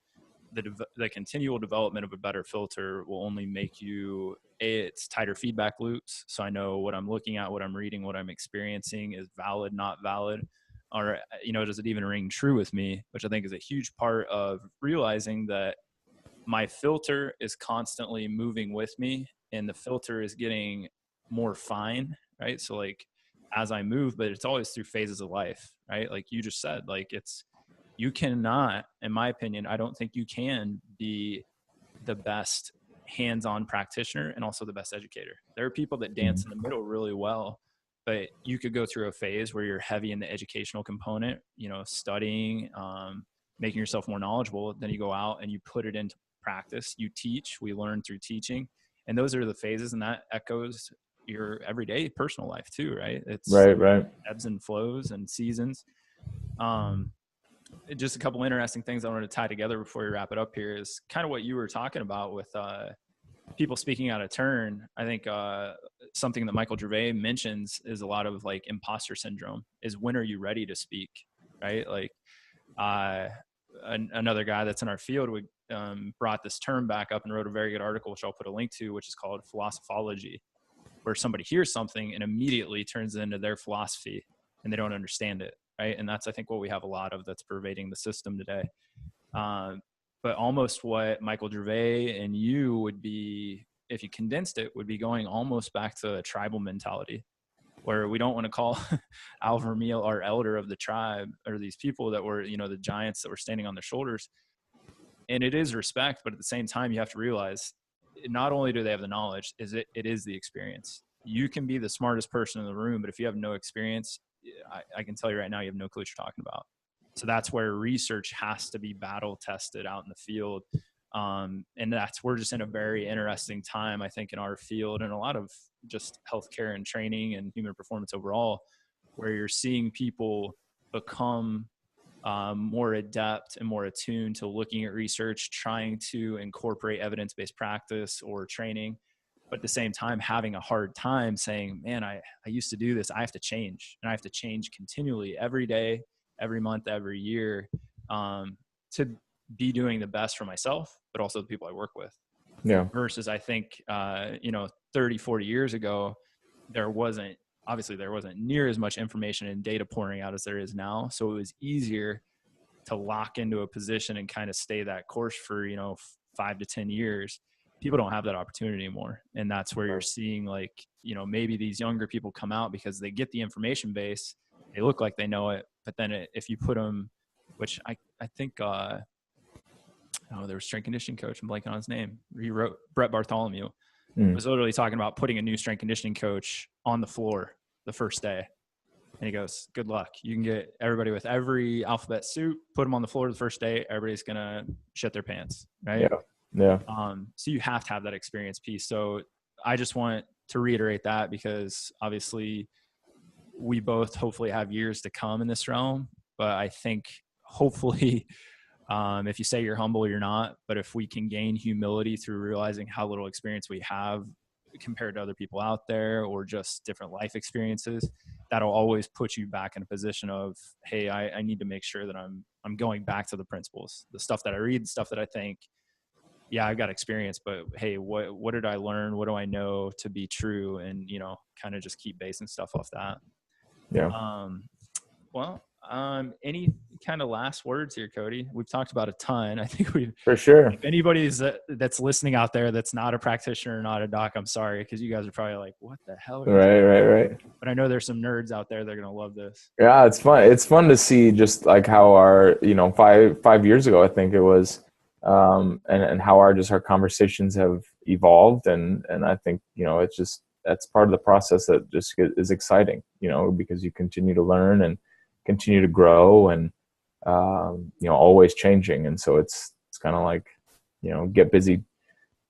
The continual development of a better filter will only make you, it's tighter feedback loops. So I know what I'm looking at, what I'm reading, what I'm experiencing is valid, not valid, or, does it even ring true with me, which I think is a huge part of realizing that my filter is constantly moving with me, and the filter is getting more fine, right? So like as I move, but it's always through phases of life, right? Like you just said, like it's you cannot, in my opinion, I don't think you can be the best hands-on practitioner and also the best educator. There are people that dance in the middle really well, but you could go through a phase where you're heavy in the educational component, studying, making yourself more knowledgeable. Then you go out and you put it into practice. You teach, we learn through teaching. And those are the phases, and that echoes your everyday personal life too, right? It's right. Ebbs and flows and seasons. Just a couple interesting things I wanted to tie together before we wrap it up here is kind of what you were talking about with people speaking out of turn. I think something that Michael Gervais mentions is a lot of like imposter syndrome is when are you ready to speak, right? Like another guy that's in our field brought this term back up and wrote a very good article, which I'll put a link to, which is called philosophology, where somebody hears something and immediately turns it into their philosophy and they don't understand it. Right. And that's, I think, what we have a lot of that's pervading the system today. But almost what Michael Gervais and you would be, if you condensed it, would be going almost back to a tribal mentality where we don't want to call Al Vermeil our elder of the tribe or these people that were, the giants that were standing on their shoulders. And it is respect, but at the same time, you have to realize not only do they have the knowledge, it is the experience. You can be the smartest person in the room, but if you have no experience, I can tell you right now, you have no clue what you're talking about. So that's where research has to be battle tested out in the field. And we're just in a very interesting time, I think, in our field and a lot of just healthcare and training and human performance overall, where you're seeing people become more adept and more attuned to looking at research, trying to incorporate evidence-based practice or training, but at the same time having a hard time saying, man, I used to do this. I have to change, and I have to change continually every day, every month, every year, to be doing the best for myself, but also the people I work with. Yeah. Versus I think, 30, 40 years ago, there wasn't near as much information and data pouring out as there is now. So it was easier to lock into a position and kind of stay that course for, 5 to 10 years. People don't have that opportunity anymore. And that's where you're seeing maybe these younger people come out because they get the information base, they look like they know it, but then if you put them, which I think, there was a strength conditioning coach, I'm blanking on his name. He wrote, Brett Bartholomew was literally talking about putting a new strength conditioning coach on the floor the first day. And he goes, good luck. You can get everybody with every alphabet suit, put them on the floor the first day. Everybody's going to shit their pants. Right. Yeah. So you have to have that experience piece. So I just want to reiterate that because obviously we both hopefully have years to come in this realm, but I think hopefully, if you say you're humble, you're not. But if we can gain humility through realizing how little experience we have compared to other people out there or just different life experiences, that'll always put you back in a position of, hey, I need to make sure that I'm going back to the principles, the stuff that I read, the stuff that I think, yeah, I've got experience, but hey, what did I learn? What do I know to be true? And, kind of just keep basing stuff off that. Yeah. Any kind of last words here, Cody? We've talked about a ton. I think for sure. If anybody's that's listening out there that's not a practitioner or not a doc, I'm sorry, because you guys are probably like, what the hell? Right. But I know there's some nerds out there that are going to love this. Yeah, it's fun. It's fun to see just like how our, 5 years ago, I think it was, and how our conversations have evolved. And I think, it's just, that's part of the process that just is exciting, because you continue to learn and continue to grow and, always changing. And so it's kind of like, get busy.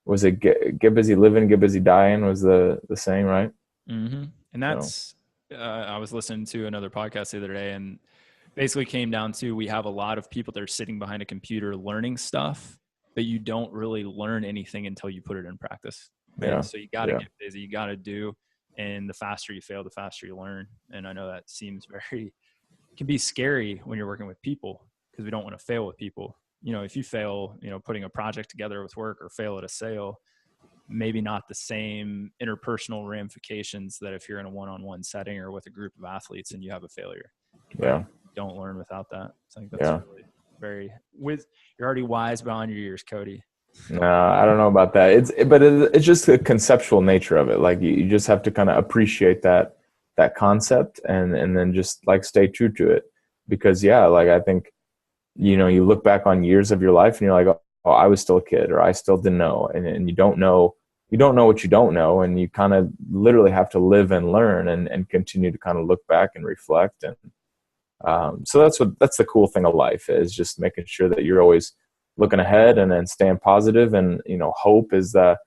Was it get busy living, get busy dying was the saying, right? Mm-hmm. And that's, I was listening to another podcast the other day and basically came down to, we have a lot of people that are sitting behind a computer learning stuff, but you don't really learn anything until you put it in practice. Right? Yeah. So you got to get busy, you got to do, and the faster you fail, the faster you learn. And I know that seems can be scary when you're working with people because we don't want to fail with people. If you fail, putting a project together with work or fail at a sale, maybe not the same interpersonal ramifications that if you're in a one-on-one setting or with a group of athletes and you have a failure. Yeah. Don't learn without that. So I think that's really you're already wise beyond your years, Cody. No, I don't know about that. It's just the conceptual nature of it. Like you just have to kind of appreciate that concept and then just like stay true to it. Because I think, you look back on years of your life and you're like, oh, I was still a kid, or I still didn't know. And you don't know what you don't know. And you kind of literally have to live and learn and continue to kind of look back and reflect. And so that's the cool thing of life, is just making sure that you're always looking ahead and then staying positive. And, hope is the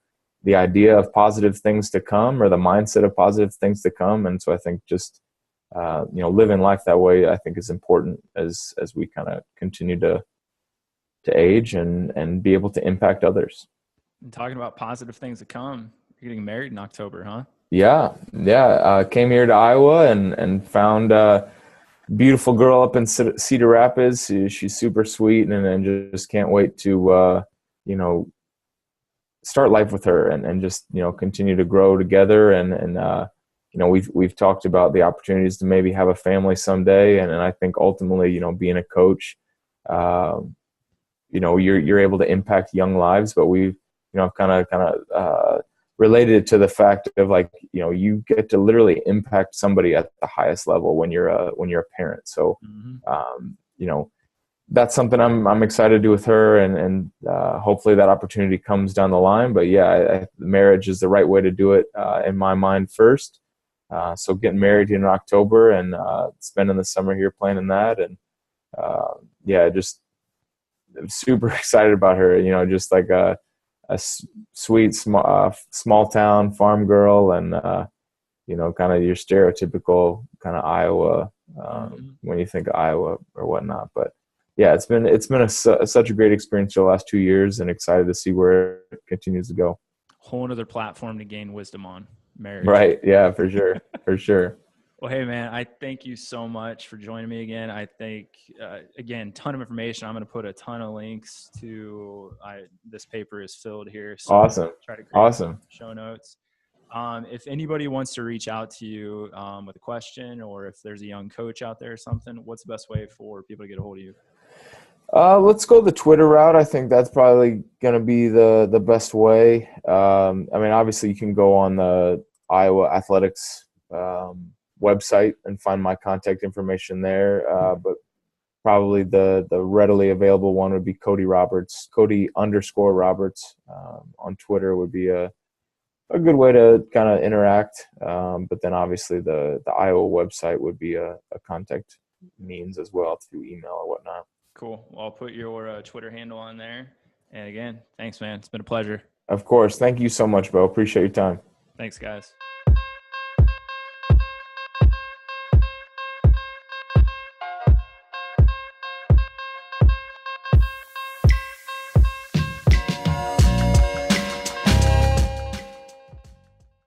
idea of positive things to come, or the mindset of positive things to come. And so I think just, living life that way, I think is important as we kind of continue to age and be able to impact others. And talking about positive things to come, you're getting married in October, huh? Yeah. Came here to Iowa and found a beautiful girl up in Cedar Rapids. She's super sweet, and just can't wait to, start life with her and just, continue to grow together. And we've talked about the opportunities to maybe have a family someday. And I think ultimately, being a coach, you're able to impact young lives, but we've, kind of related it to the fact of, like, you get to literally impact somebody at the highest level when you're a parent. So, that's something I'm excited to do with her, and hopefully that opportunity comes down the line. But yeah, marriage is the right way to do it in my mind first. So getting married in October and spending the summer here planning that, and just super excited about her. Just like a sweet small town farm girl, and kind of your stereotypical kind of Iowa when you think of Iowa or whatnot. But yeah, it's been such a great experience for the last 2 years, and excited to see where it continues to go. Whole another platform to gain wisdom on marriage. Right. Yeah, for sure. For sure. Well, hey man, I thank you so much for joining me again. I think, again, ton of information. I'm going to put a ton of links to, this paper is filled here. So awesome. Try to create awesome show notes. If anybody wants to reach out to you with a question, or if there's a young coach out there or something, what's the best way for people to get a hold of you? Let's go the Twitter route. I think that's probably going to be the best way. Obviously you can go on the Iowa Athletics website and find my contact information there. But probably the readily available one would be Cody Roberts, Cody_Roberts on Twitter would be a good way to kind of interact. But then obviously the Iowa website would be a contact means as well, through email or whatnot. Cool. Well, I'll put your Twitter handle on there. And again, thanks, man. It's been a pleasure. Of course. Thank you so much, Beau. Appreciate your time. Thanks, guys.